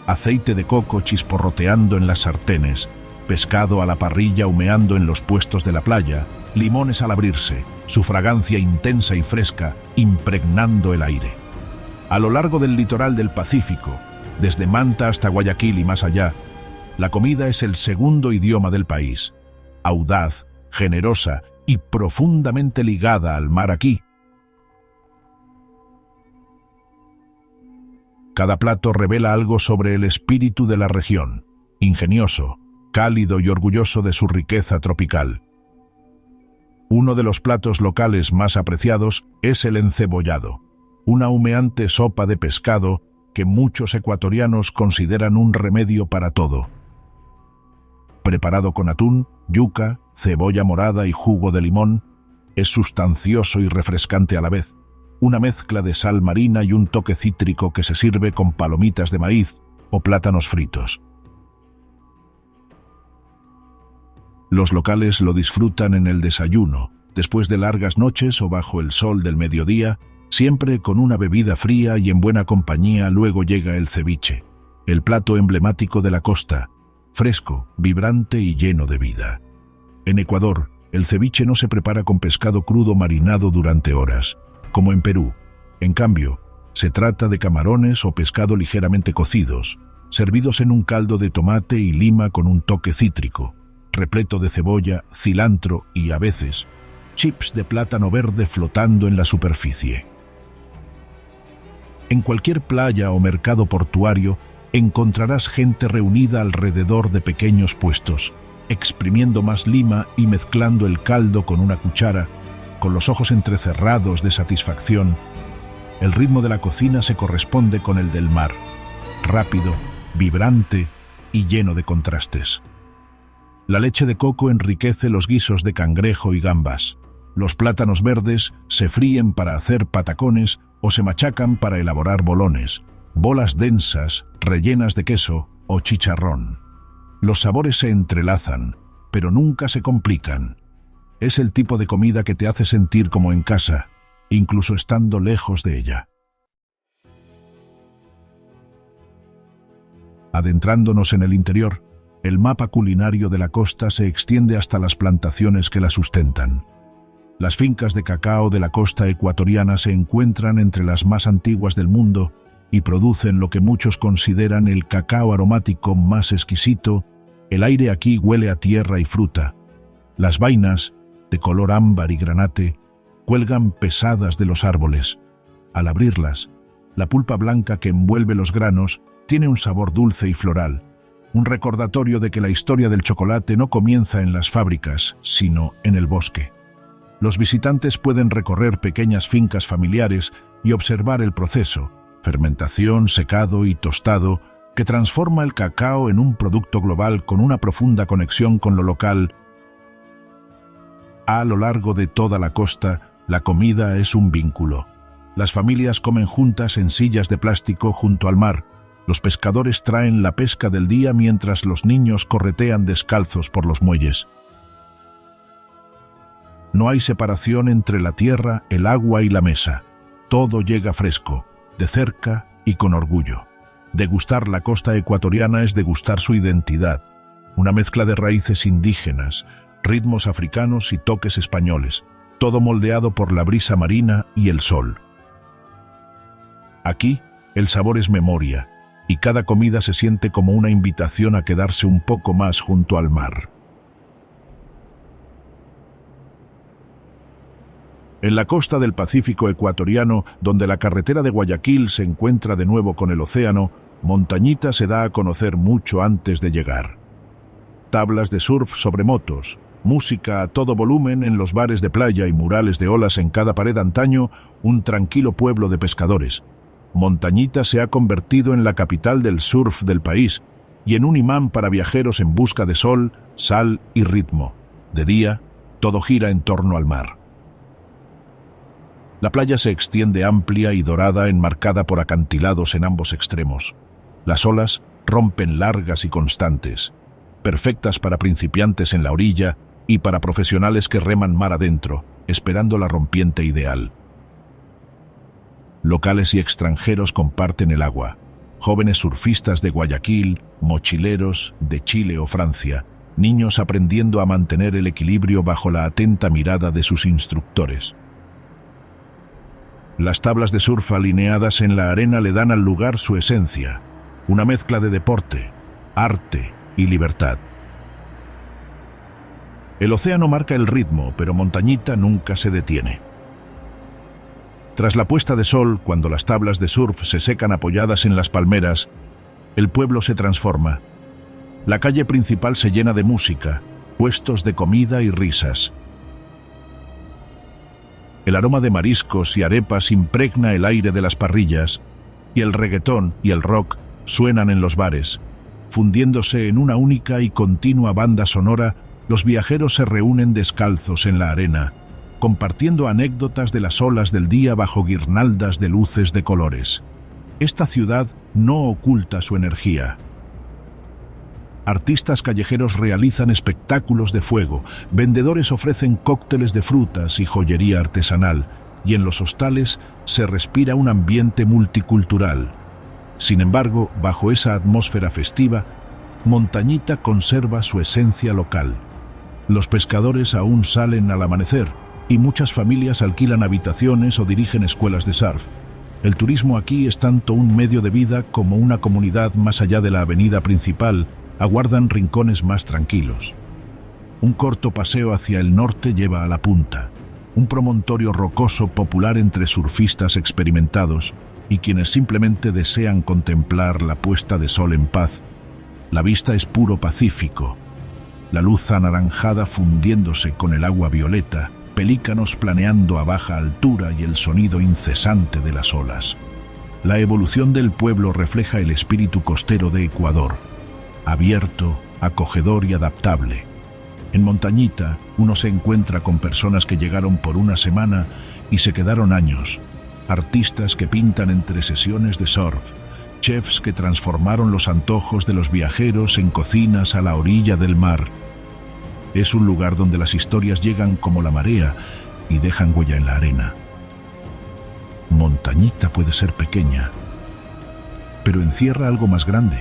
Aceite de coco chisporroteando en las sartenes, pescado a la parrilla humeando en los puestos de la playa, limones al abrirse, su fragancia intensa y fresca impregnando el aire. A lo largo del litoral del Pacífico, desde Manta hasta Guayaquil y más allá, la comida es el segundo idioma del país, audaz, generosa y profundamente ligada al mar aquí. Cada plato revela algo sobre el espíritu de la región, ingenioso, cálido y orgulloso de su riqueza tropical. Uno de los platos locales más apreciados es el encebollado, una humeante sopa de pescado que muchos ecuatorianos consideran un remedio para todo. Preparado con atún, yuca, cebolla morada y jugo de limón, es sustancioso y refrescante a la vez, una mezcla de sal marina y un toque cítrico que se sirve con palomitas de maíz o plátanos fritos. Los locales lo disfrutan en el desayuno, después de largas noches o bajo el sol del mediodía, siempre con una bebida fría y en buena compañía. Luego llega el ceviche, el plato emblemático de la costa, fresco, vibrante y lleno de vida. En Ecuador, el ceviche no se prepara con pescado crudo marinado durante horas, como en Perú. En cambio, se trata de camarones o pescado ligeramente cocidos, servidos en un caldo de tomate y lima con un toque cítrico, repleto de cebolla, cilantro y, a veces, chips de plátano verde flotando en la superficie. En cualquier playa o mercado portuario encontrarás gente reunida alrededor de pequeños puestos, exprimiendo más lima y mezclando el caldo con una cuchara, con los ojos entrecerrados de satisfacción. El ritmo de la cocina se corresponde con el del mar, rápido, vibrante y lleno de contrastes. La leche de coco enriquece los guisos de cangrejo y gambas. Los plátanos verdes se fríen para hacer patacones o se machacan para elaborar bolones, bolas densas, rellenas de queso o chicharrón. Los sabores se entrelazan, pero nunca se complican. Es el tipo de comida que te hace sentir como en casa, incluso estando lejos de ella. Adentrándonos en el interior, el mapa culinario de la costa se extiende hasta las plantaciones que la sustentan. Las fincas de cacao de la costa ecuatoriana se encuentran entre las más antiguas del mundo y producen lo que muchos consideran el cacao aromático más exquisito. El aire aquí huele a tierra y fruta. Las vainas, de color ámbar y granate, cuelgan pesadas de los árboles. Al abrirlas, la pulpa blanca que envuelve los granos tiene un sabor dulce y floral, un recordatorio de que la historia del chocolate no comienza en las fábricas, sino en el bosque. Los visitantes pueden recorrer pequeñas fincas familiares y observar el proceso, fermentación, secado y tostado, que transforma el cacao en un producto global con una profunda conexión con lo local. A lo largo de toda la costa, la comida es un vínculo. Las familias comen juntas en sillas de plástico junto al mar. Los pescadores traen la pesca del día mientras los niños corretean descalzos por los muelles. No hay separación entre la tierra, el agua y la mesa. Todo llega fresco, de cerca y con orgullo. Degustar la costa ecuatoriana es degustar su identidad, una mezcla de raíces indígenas, ritmos africanos y toques españoles, todo moldeado por la brisa marina y el sol. Aquí, el sabor es memoria, y cada comida se siente como una invitación a quedarse un poco más junto al mar. En la costa del Pacífico ecuatoriano, donde la carretera de Guayaquil se encuentra de nuevo con el océano, Montañita se da a conocer mucho antes de llegar. Tablas de surf sobre motos, música a todo volumen en los bares de playa y murales de olas en cada pared antaño, un tranquilo pueblo de pescadores. Montañita se ha convertido en la capital del surf del país y en un imán para viajeros en busca de sol, sal y ritmo. De día, todo gira en torno al mar. La playa se extiende amplia y dorada, enmarcada por acantilados en ambos extremos. Las olas rompen largas y constantes, perfectas para principiantes en la orilla y para profesionales que reman mar adentro, esperando la rompiente ideal. Locales y extranjeros comparten el agua. Jóvenes surfistas de Guayaquil, mochileros de Chile o Francia, niños aprendiendo a mantener el equilibrio bajo la atenta mirada de sus instructores. Las tablas de surf alineadas en la arena le dan al lugar su esencia, una mezcla de deporte, arte y libertad. El océano marca el ritmo, pero Montañita nunca se detiene. Tras la puesta de sol, cuando las tablas de surf se secan apoyadas en las palmeras, el pueblo se transforma. La calle principal se llena de música, puestos de comida y risas. El aroma de mariscos y arepas impregna el aire de las parrillas, y el reggaetón y el rock suenan en los bares. Fundiéndose en una única y continua banda sonora, los viajeros se reúnen descalzos en la arena, compartiendo anécdotas de las olas del día bajo guirnaldas de luces de colores. Esta ciudad no oculta su energía. Artistas callejeros realizan espectáculos de fuego, vendedores ofrecen cócteles de frutas y joyería artesanal, y en los hostales se respira un ambiente multicultural. Sin embargo, bajo esa atmósfera festiva, Montañita conserva su esencia local. Los pescadores aún salen al amanecer, y muchas familias alquilan habitaciones o dirigen escuelas de surf. El turismo aquí es tanto un medio de vida como una comunidad más allá de la avenida principal, aguardan rincones más tranquilos. Un corto paseo hacia el norte lleva a La Punta, un promontorio rocoso popular entre surfistas experimentados y quienes simplemente desean contemplar la puesta de sol en paz. La vista es puro Pacífico, la luz anaranjada fundiéndose con el agua violeta, pelícanos planeando a baja altura y el sonido incesante de las olas. La evolución del pueblo refleja el espíritu costero de Ecuador, abierto, acogedor y adaptable. En Montañita, uno se encuentra con personas que llegaron por una semana y se quedaron años, artistas que pintan entre sesiones de surf, chefs que transformaron los antojos de los viajeros en cocinas a la orilla del mar. Es un lugar donde las historias llegan como la marea y dejan huella en la arena. Montañita puede ser pequeña, pero encierra algo más grande,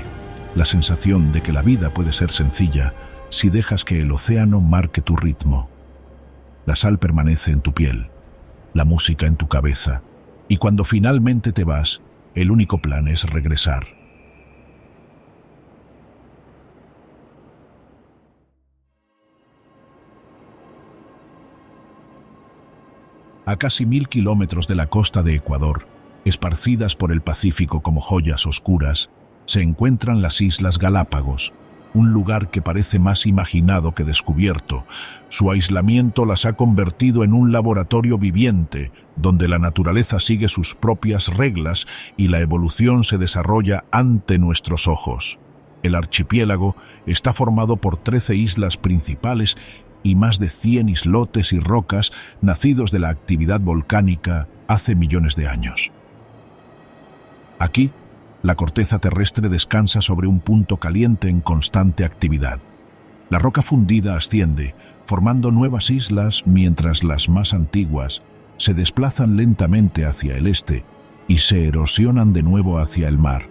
la sensación de que la vida puede ser sencilla si dejas que el océano marque tu ritmo. La sal permanece en tu piel, la música en tu cabeza, y cuando finalmente te vas, el único plan es regresar. A casi 1000 kilómetros de la costa de Ecuador, esparcidas por el Pacífico como joyas oscuras, se encuentran las Islas Galápagos, un lugar que parece más imaginado que descubierto. Su aislamiento las ha convertido en un laboratorio viviente, donde la naturaleza sigue sus propias reglas y la evolución se desarrolla ante nuestros ojos. El archipiélago está formado por 13 islas principales y más de 100 islotes y rocas nacidos de la actividad volcánica hace millones de años. Aquí, la corteza terrestre descansa sobre un punto caliente en constante actividad. La roca fundida asciende, formando nuevas islas, mientras las más antiguas se desplazan lentamente hacia el este y se erosionan de nuevo hacia el mar.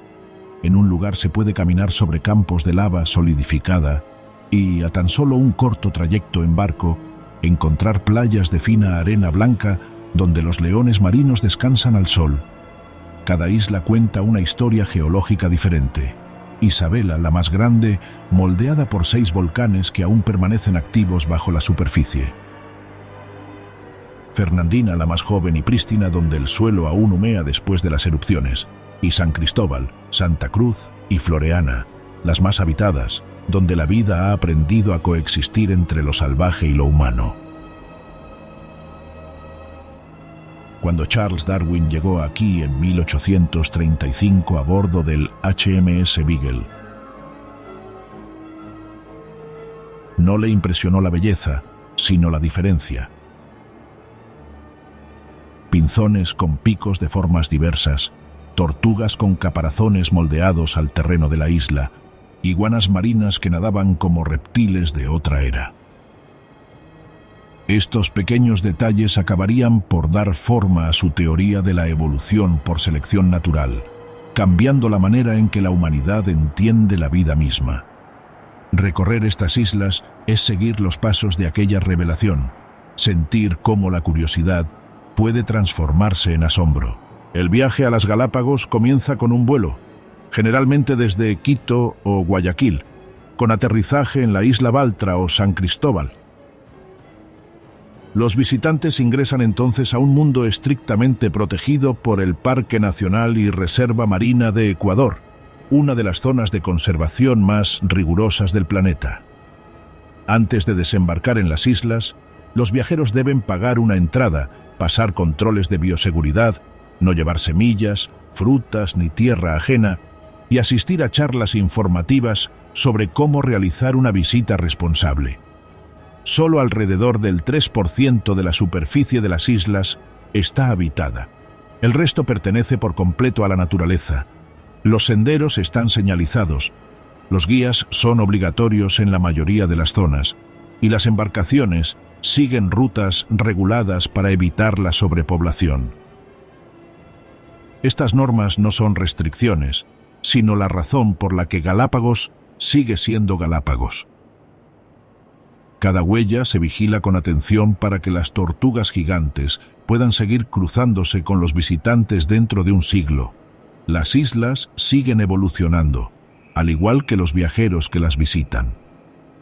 En un lugar se puede caminar sobre campos de lava solidificada y, a tan solo un corto trayecto en barco, encontrar playas de fina arena blanca donde los leones marinos descansan al sol. Cada isla cuenta una historia geológica diferente. Isabela, la más grande, moldeada por 6 volcanes que aún permanecen activos bajo la superficie. Fernandina, la más joven y prístina, donde el suelo aún humea después de las erupciones. Y San Cristóbal, Santa Cruz y Floreana, las más habitadas, donde la vida ha aprendido a coexistir entre lo salvaje y lo humano. Cuando Charles Darwin llegó aquí en 1835 a bordo del HMS Beagle, no le impresionó la belleza, sino la diferencia. Pinzones con picos de formas diversas, tortugas con caparazones moldeados al terreno de la isla, iguanas marinas que nadaban como reptiles de otra era. Estos pequeños detalles acabarían por dar forma a su teoría de la evolución por selección natural, cambiando la manera en que la humanidad entiende la vida misma. Recorrer estas islas es seguir los pasos de aquella revelación, sentir cómo la curiosidad puede transformarse en asombro. El viaje a las Galápagos comienza con un vuelo, generalmente desde Quito o Guayaquil, con aterrizaje en la isla Baltra o San Cristóbal. Los visitantes ingresan entonces a un mundo estrictamente protegido por el Parque Nacional y Reserva Marina de Ecuador, una de las zonas de conservación más rigurosas del planeta. Antes de desembarcar en las islas, los viajeros deben pagar una entrada, pasar controles de bioseguridad, no llevar semillas, frutas ni tierra ajena y asistir a charlas informativas sobre cómo realizar una visita responsable. Solo alrededor del 3% de la superficie de las islas está habitada. El resto pertenece por completo a la naturaleza. Los senderos están señalizados, los guías son obligatorios en la mayoría de las zonas, y las embarcaciones siguen rutas reguladas para evitar la sobrepoblación. Estas normas no son restricciones, sino la razón por la que Galápagos sigue siendo Galápagos. Cada huella se vigila con atención para que las tortugas gigantes puedan seguir cruzándose con los visitantes dentro de un siglo. Las islas siguen evolucionando, al igual que los viajeros que las visitan.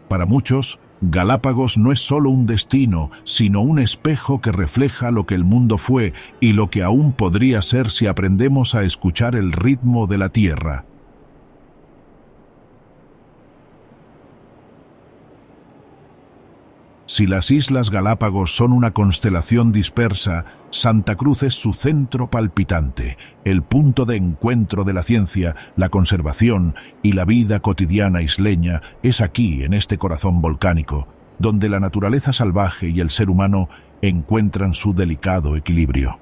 Para muchos, Galápagos no es solo un destino, sino un espejo que refleja lo que el mundo fue y lo que aún podría ser si aprendemos a escuchar el ritmo de la Tierra. Si las Islas Galápagos son una constelación dispersa, Santa Cruz es su centro palpitante, el punto de encuentro de la ciencia, la conservación y la vida cotidiana isleña es aquí, en este corazón volcánico, donde la naturaleza salvaje y el ser humano encuentran su delicado equilibrio.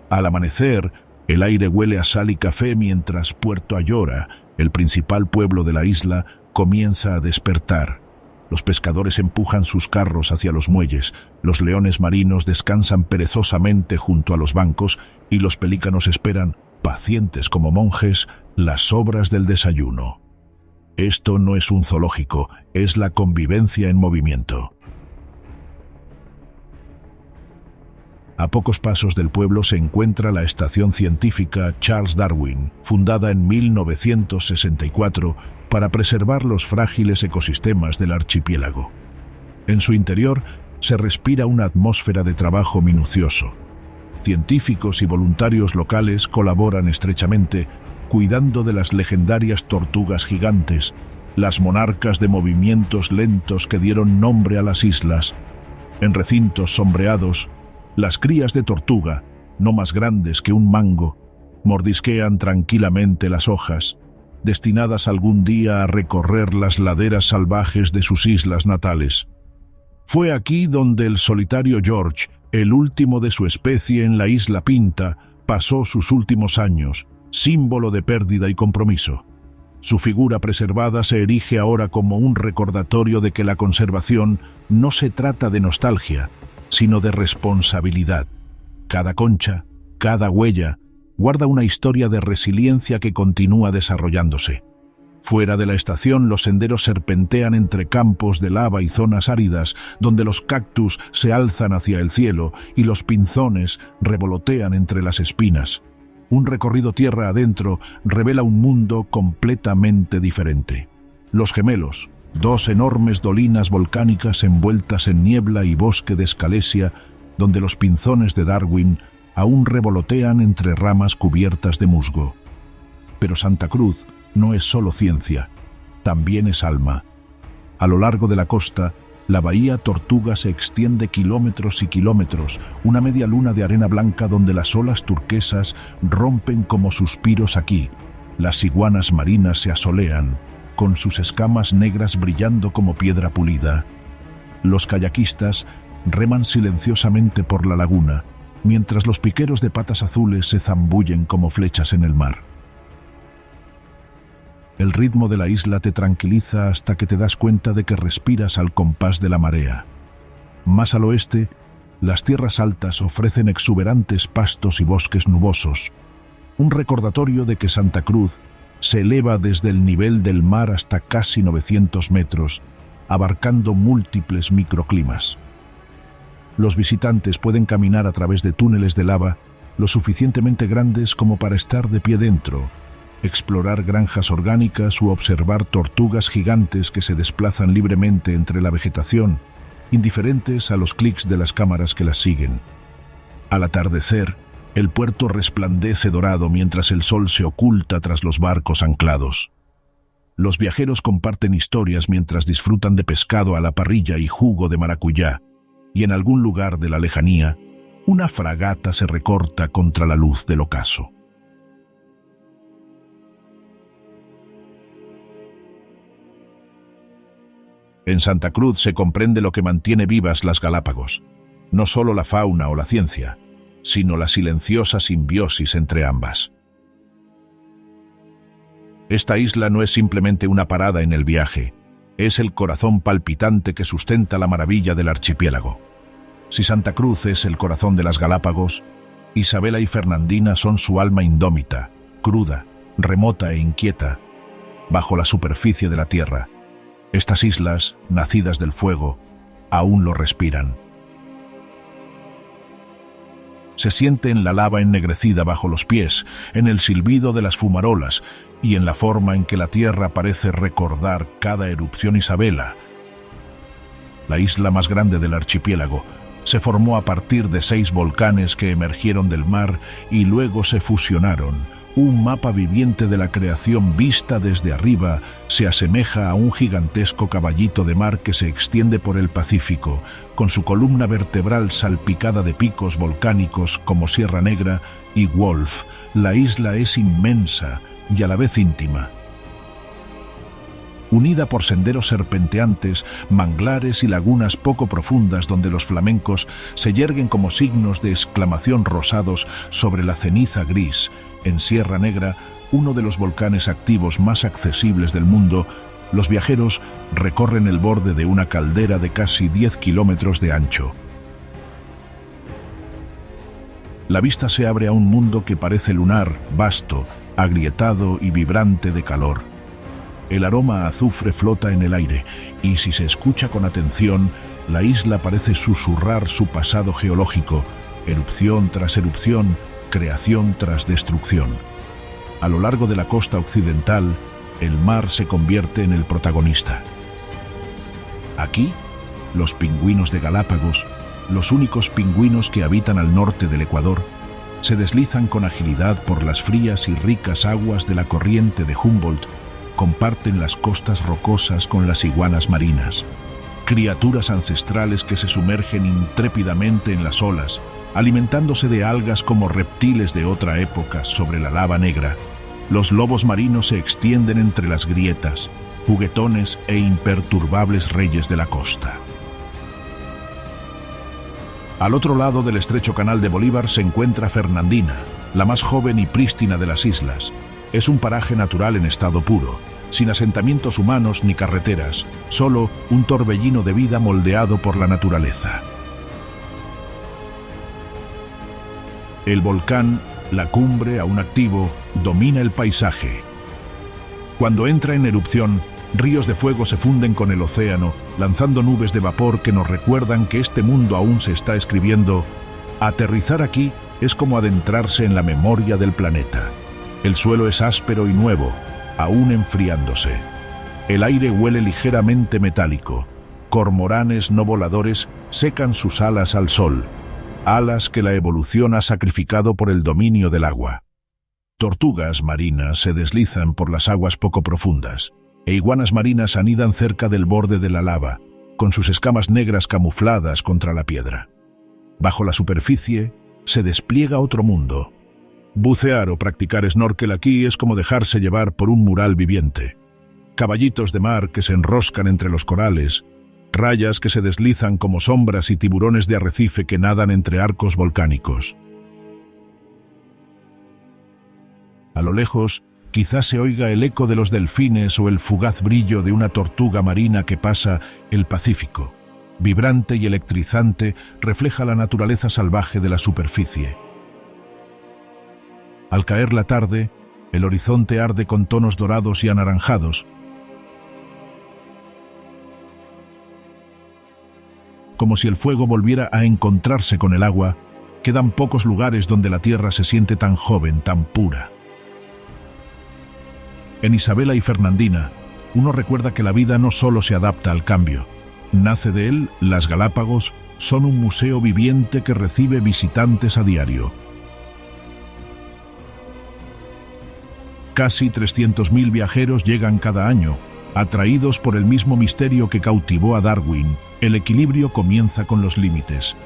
Al amanecer, el aire huele a sal y café mientras Puerto Ayora, el principal pueblo de la isla, comienza a despertar. Los pescadores empujan sus carros hacia los muelles, los leones marinos descansan perezosamente junto a los bancos y los pelícanos esperan, pacientes como monjes, las sobras del desayuno. Esto no es un zoológico, es la convivencia en movimiento. A pocos pasos del pueblo se encuentra la estación científica Charles Darwin, fundada en 1964 para preservar los frágiles ecosistemas del archipiélago. En su interior se respira una atmósfera de trabajo minucioso. Científicos y voluntarios locales colaboran estrechamente, cuidando de las legendarias tortugas gigantes, las monarcas de movimientos lentos que dieron nombre a las islas. En recintos sombreados, las crías de tortuga, no más grandes que un mango, mordisquean tranquilamente las hojas, destinadas algún día a recorrer las laderas salvajes de sus islas natales. Fue aquí donde el solitario George, el último de su especie en la isla Pinta, pasó sus últimos años, símbolo de pérdida y compromiso. Su figura preservada se erige ahora como un recordatorio de que la conservación no se trata de nostalgia, sino de responsabilidad. Cada concha, cada huella, guarda una historia de resiliencia que continúa desarrollándose. Fuera de la estación, los senderos serpentean entre campos de lava y zonas áridas, donde los cactus se alzan hacia el cielo y los pinzones revolotean entre las espinas. Un recorrido tierra adentro revela un mundo completamente diferente. Los Gemelos, dos enormes dolinas volcánicas envueltas en niebla y bosque de escalesia, donde los pinzones de Darwin aún revolotean entre ramas cubiertas de musgo. Pero Santa Cruz no es solo ciencia, también es alma. A lo largo de la costa, la bahía Tortuga se extiende kilómetros y kilómetros, una media luna de arena blanca donde las olas turquesas rompen como suspiros aquí. Las iguanas marinas se asolean, con sus escamas negras brillando como piedra pulida. Los kayakistas reman silenciosamente por la laguna, mientras los piqueros de patas azules se zambullen como flechas en el mar. El ritmo de la isla te tranquiliza hasta que te das cuenta de que respiras al compás de la marea. Más al oeste, las tierras altas ofrecen exuberantes pastos y bosques nubosos, un recordatorio de que Santa Cruz se eleva desde el nivel del mar hasta casi 900 metros, abarcando múltiples microclimas. Los visitantes pueden caminar a través de túneles de lava lo suficientemente grandes como para estar de pie dentro, explorar granjas orgánicas u observar tortugas gigantes que se desplazan libremente entre la vegetación, indiferentes a los clics de las cámaras que las siguen. Al atardecer, el puerto resplandece dorado mientras el sol se oculta tras los barcos anclados. Los viajeros comparten historias mientras disfrutan de pescado a la parrilla y jugo de maracuyá, y en algún lugar de la lejanía, una fragata se recorta contra la luz del ocaso. En Santa Cruz se comprende lo que mantiene vivas las Galápagos, no solo la fauna o la ciencia, sino la silenciosa simbiosis entre ambas. Esta isla no es simplemente una parada en el viaje, es el corazón palpitante que sustenta la maravilla del archipiélago. Si Santa Cruz es el corazón de las Galápagos, Isabela y Fernandina son su alma indómita, cruda, remota e inquieta, bajo la superficie de la tierra. Estas islas, nacidas del fuego, aún lo respiran. Se siente en la lava ennegrecida bajo los pies, en el silbido de las fumarolas y en la forma en que la tierra parece recordar cada erupción. Isabela, la isla más grande del archipiélago, se formó a partir de 6 volcanes que emergieron del mar y luego se fusionaron. Un mapa viviente de la creación vista desde arriba se asemeja a un gigantesco caballito de mar que se extiende por el Pacífico, con su columna vertebral salpicada de picos volcánicos como Sierra Negra y Wolf. La isla es inmensa y a la vez íntima. Unida por senderos serpenteantes, manglares y lagunas poco profundas donde los flamencos se yerguen como signos de exclamación rosados sobre la ceniza gris. En Sierra Negra, uno de los volcanes activos más accesibles del mundo, los viajeros recorren el borde de una caldera de casi 10 kilómetros de ancho. La vista se abre a un mundo que parece lunar, vasto, agrietado y vibrante de calor. El aroma a azufre flota en el aire, y si se escucha con atención, la isla parece susurrar su pasado geológico, erupción tras erupción, creación tras destrucción. A lo largo de la costa occidental, el mar se convierte en el protagonista. Aquí, los pingüinos de Galápagos, los únicos pingüinos que habitan al norte del Ecuador, se deslizan con agilidad por las frías y ricas aguas de la corriente de Humboldt, comparten las costas rocosas con las iguanas marinas, criaturas ancestrales que se sumergen intrépidamente en las olas, alimentándose de algas como reptiles de otra época sobre la lava negra. Los lobos marinos se extienden entre las grietas, juguetones e imperturbables reyes de la costa. Al otro lado del estrecho canal de Bolívar se encuentra Fernandina, la más joven y prístina de las islas. Es un paraje natural en estado puro, sin asentamientos humanos ni carreteras, solo un torbellino de vida moldeado por la naturaleza. El volcán, la cumbre aún activo, domina el paisaje. Cuando entra en erupción, ríos de fuego se funden con el océano, lanzando nubes de vapor que nos recuerdan que este mundo aún se está escribiendo. Aterrizar aquí es como adentrarse en la memoria del planeta. El suelo es áspero y nuevo, aún enfriándose. El aire huele ligeramente metálico. Cormoranes no voladores secan sus alas al sol, alas que la evolución ha sacrificado por el dominio del agua. Tortugas marinas se deslizan por las aguas poco profundas, e iguanas marinas anidan cerca del borde de la lava, con sus escamas negras camufladas contra la piedra. Bajo la superficie se despliega otro mundo. Bucear o practicar snorkel aquí es como dejarse llevar por un mural viviente. Caballitos de mar que se enroscan entre los corales, rayas que se deslizan como sombras y tiburones de arrecife que nadan entre arcos volcánicos. A lo lejos, quizás se oiga el eco de los delfines o el fugaz brillo de una tortuga marina que pasa el Pacífico. Vibrante y electrizante, refleja la naturaleza salvaje de la superficie. Al caer la tarde, el horizonte arde con tonos dorados y anaranjados, como si el fuego volviera a encontrarse con el agua. Quedan pocos lugares donde la tierra se siente tan joven, tan pura. En Isabela y Fernandina, uno recuerda que la vida no solo se adapta al cambio. Nace de él, las Galápagos son un museo viviente que recibe visitantes a diario. Casi 300.000 viajeros llegan cada año, atraídos por el mismo misterio que cautivó a Darwin: el equilibrio comienza con los límites.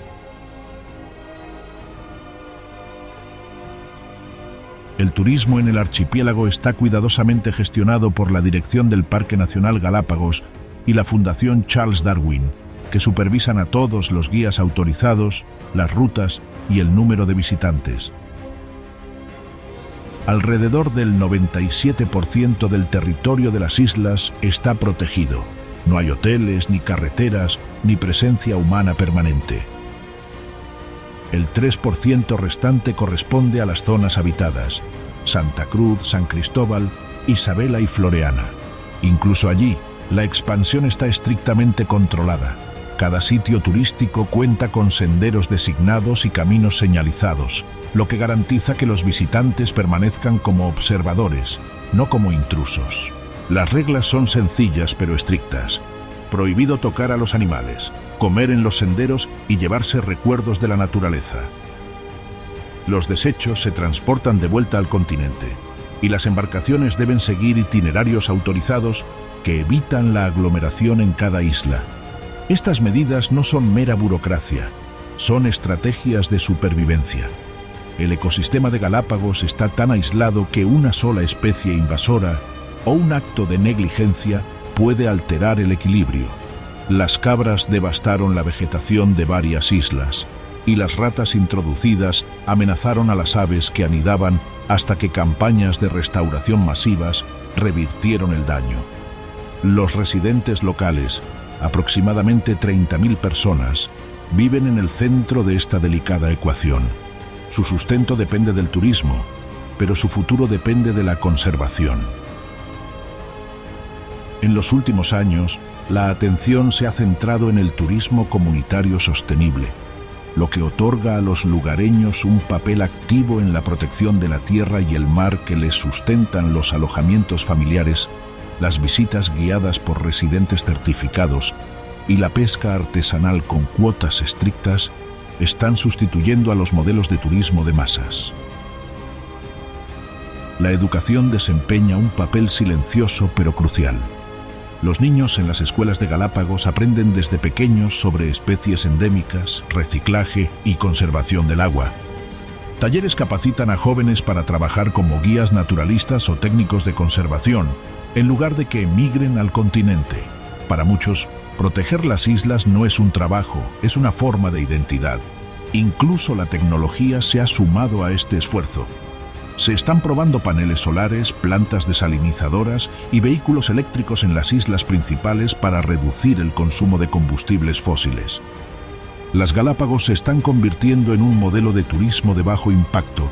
El turismo en el archipiélago está cuidadosamente gestionado por la Dirección del Parque Nacional Galápagos y la Fundación Charles Darwin, que supervisan a todos los guías autorizados, las rutas y el número de visitantes. Alrededor del 97% del territorio de las islas está protegido. No hay hoteles, ni carreteras, ni presencia humana permanente. El 3% restante corresponde a las zonas habitadas: Santa Cruz, San Cristóbal, Isabela y Floreana. Incluso allí, la expansión está estrictamente controlada. Cada sitio turístico cuenta con senderos designados y caminos señalizados, lo que garantiza que los visitantes permanezcan como observadores, no como intrusos. Las reglas son sencillas pero estrictas. Prohibido tocar a los animales, comer en los senderos y llevarse recuerdos de la naturaleza. Los desechos se transportan de vuelta al continente, y las embarcaciones deben seguir itinerarios autorizados que evitan la aglomeración en cada isla. Estas medidas no son mera burocracia, son estrategias de supervivencia. El ecosistema de Galápagos está tan aislado que una sola especie invasora o un acto de negligencia puede alterar el equilibrio. Las cabras devastaron la vegetación de varias islas, y las ratas introducidas amenazaron a las aves que anidaban hasta que campañas de restauración masivas revirtieron el daño. Los residentes locales, aproximadamente 30.000 personas, viven en el centro de esta delicada ecuación. Su sustento depende del turismo, pero su futuro depende de la conservación. En los últimos años, la atención se ha centrado en el turismo comunitario sostenible, lo que otorga a los lugareños un papel activo en la protección de la tierra y el mar que les sustentan los alojamientos familiares, las visitas guiadas por residentes certificados y la pesca artesanal con cuotas estrictas están sustituyendo a los modelos de turismo de masas. La educación desempeña un papel silencioso pero crucial. Los niños en las escuelas de Galápagos aprenden desde pequeños sobre especies endémicas, reciclaje y conservación del agua. Talleres capacitan a jóvenes para trabajar como guías naturalistas o técnicos de conservación, en lugar de que emigren al continente. Para muchos, proteger las islas no es un trabajo, es una forma de identidad. Incluso la tecnología se ha sumado a este esfuerzo. Se están probando paneles solares, plantas desalinizadoras y vehículos eléctricos en las islas principales para reducir el consumo de combustibles fósiles. Las Galápagos se están convirtiendo en un modelo de turismo de bajo impacto,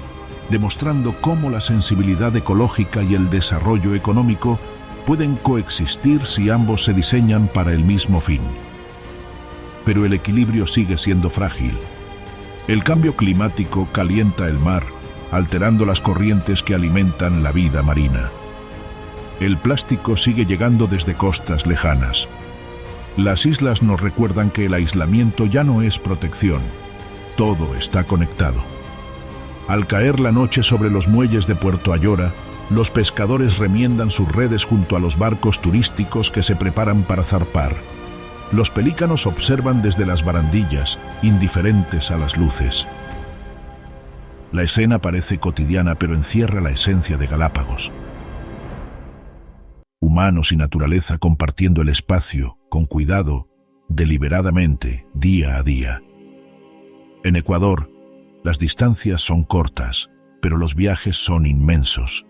demostrando cómo la sensibilidad ecológica y el desarrollo económico pueden coexistir si ambos se diseñan para el mismo fin. Pero el equilibrio sigue siendo frágil. El cambio climático calienta el mar, alterando las corrientes que alimentan la vida marina. El plástico sigue llegando desde costas lejanas. Las islas nos recuerdan que el aislamiento ya no es protección. Todo está conectado. Al caer la noche sobre los muelles de Puerto Ayora, los pescadores remiendan sus redes junto a los barcos turísticos que se preparan para zarpar. Los pelícanos observan desde las barandillas, indiferentes a las luces. La escena parece cotidiana, pero encierra la esencia de Galápagos. Humanos y naturaleza compartiendo el espacio, con cuidado, deliberadamente, día a día. En Ecuador, las distancias son cortas, pero los viajes son inmensos.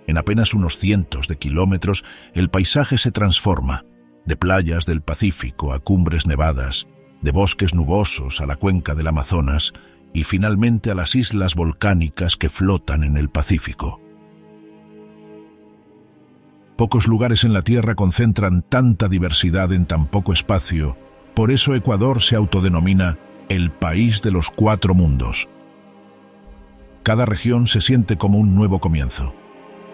En apenas unos cientos de kilómetros, el paisaje se transforma, de playas del Pacífico a cumbres nevadas, de bosques nubosos a la cuenca del Amazonas y finalmente a las islas volcánicas que flotan en el Pacífico. Pocos lugares en la Tierra concentran tanta diversidad en tan poco espacio, por eso Ecuador se autodenomina el país de los 4 mundos. Cada región se siente como un nuevo comienzo.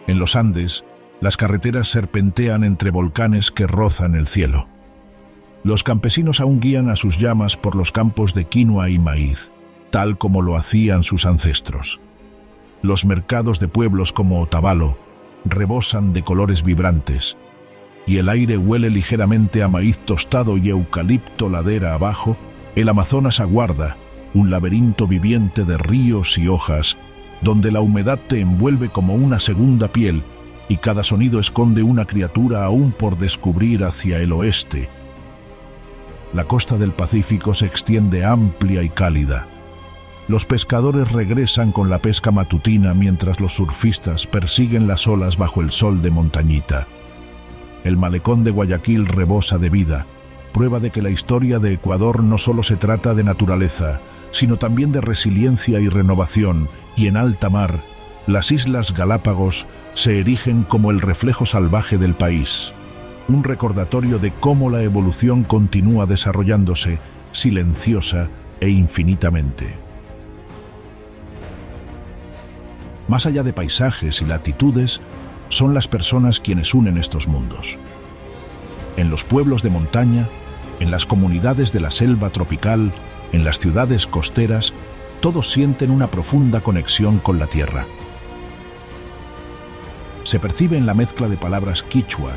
En los Andes, las carreteras serpentean entre volcanes que rozan el cielo. Los campesinos aún guían a sus llamas por los campos de quinoa y maíz, tal como lo hacían sus ancestros. Los mercados de pueblos como Otavalo rebosan de colores vibrantes, y el aire huele ligeramente a maíz tostado y eucalipto ladera abajo. El Amazonas aguarda, un laberinto viviente de ríos y hojas, donde la humedad te envuelve como una segunda piel, y cada sonido esconde una criatura aún por descubrir hacia el oeste. La costa del Pacífico se extiende amplia y cálida. Los pescadores regresan con la pesca matutina mientras los surfistas persiguen las olas bajo el sol de montañita. El malecón de Guayaquil rebosa de vida, prueba de que la historia de Ecuador no solo se trata de naturaleza, sino también de resiliencia y renovación, y en alta mar, las Islas Galápagos se erigen como el reflejo salvaje del país, un recordatorio de cómo la evolución continúa desarrollándose, silenciosa e infinitamente. Más allá de paisajes y latitudes, son las personas quienes unen estos mundos. En los pueblos de montaña, en las comunidades de la selva tropical, en las ciudades costeras, todos sienten una profunda conexión con la tierra. Se percibe en la mezcla de palabras quichua,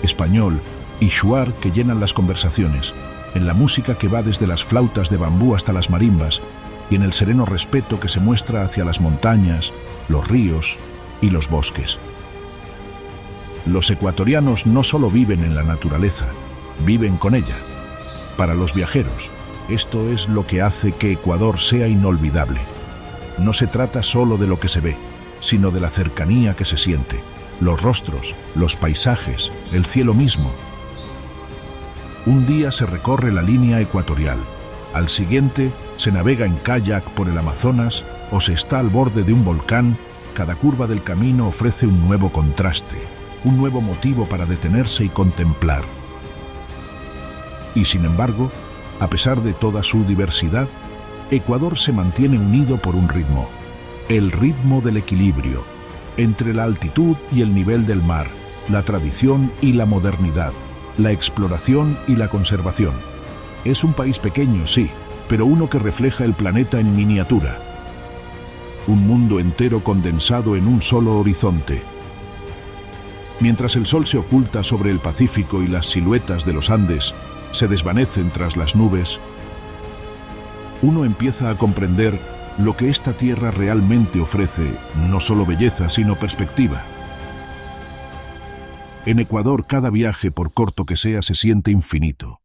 español y shuar que llenan las conversaciones, en la música que va desde las flautas de bambú hasta las marimbas, y en el sereno respeto que se muestra hacia las montañas, los ríos y los bosques. Los ecuatorianos no solo viven en la naturaleza, viven con ella. Para los viajeros, esto es lo que hace que Ecuador sea inolvidable. No se trata solo de lo que se ve, sino de la cercanía que se siente, los rostros, los paisajes, el cielo mismo. Un día se recorre la línea ecuatorial, al siguiente se navega en kayak por el Amazonas o se está al borde de un volcán. Cada curva del camino ofrece un nuevo contraste, un nuevo motivo para detenerse y contemplar. Y sin embargo, a pesar de toda su diversidad, Ecuador se mantiene unido por un ritmo, el ritmo del equilibrio, entre la altitud y el nivel del mar, la tradición y la modernidad, la exploración y la conservación. Es un país pequeño, sí, pero uno que refleja el planeta en miniatura. Un mundo entero condensado en un solo horizonte. Mientras el sol se oculta sobre el Pacífico y las siluetas de los Andes se desvanecen tras las nubes, uno empieza a comprender lo que esta tierra realmente ofrece, no solo belleza, sino perspectiva. En Ecuador, cada viaje, por corto que sea, se siente infinito.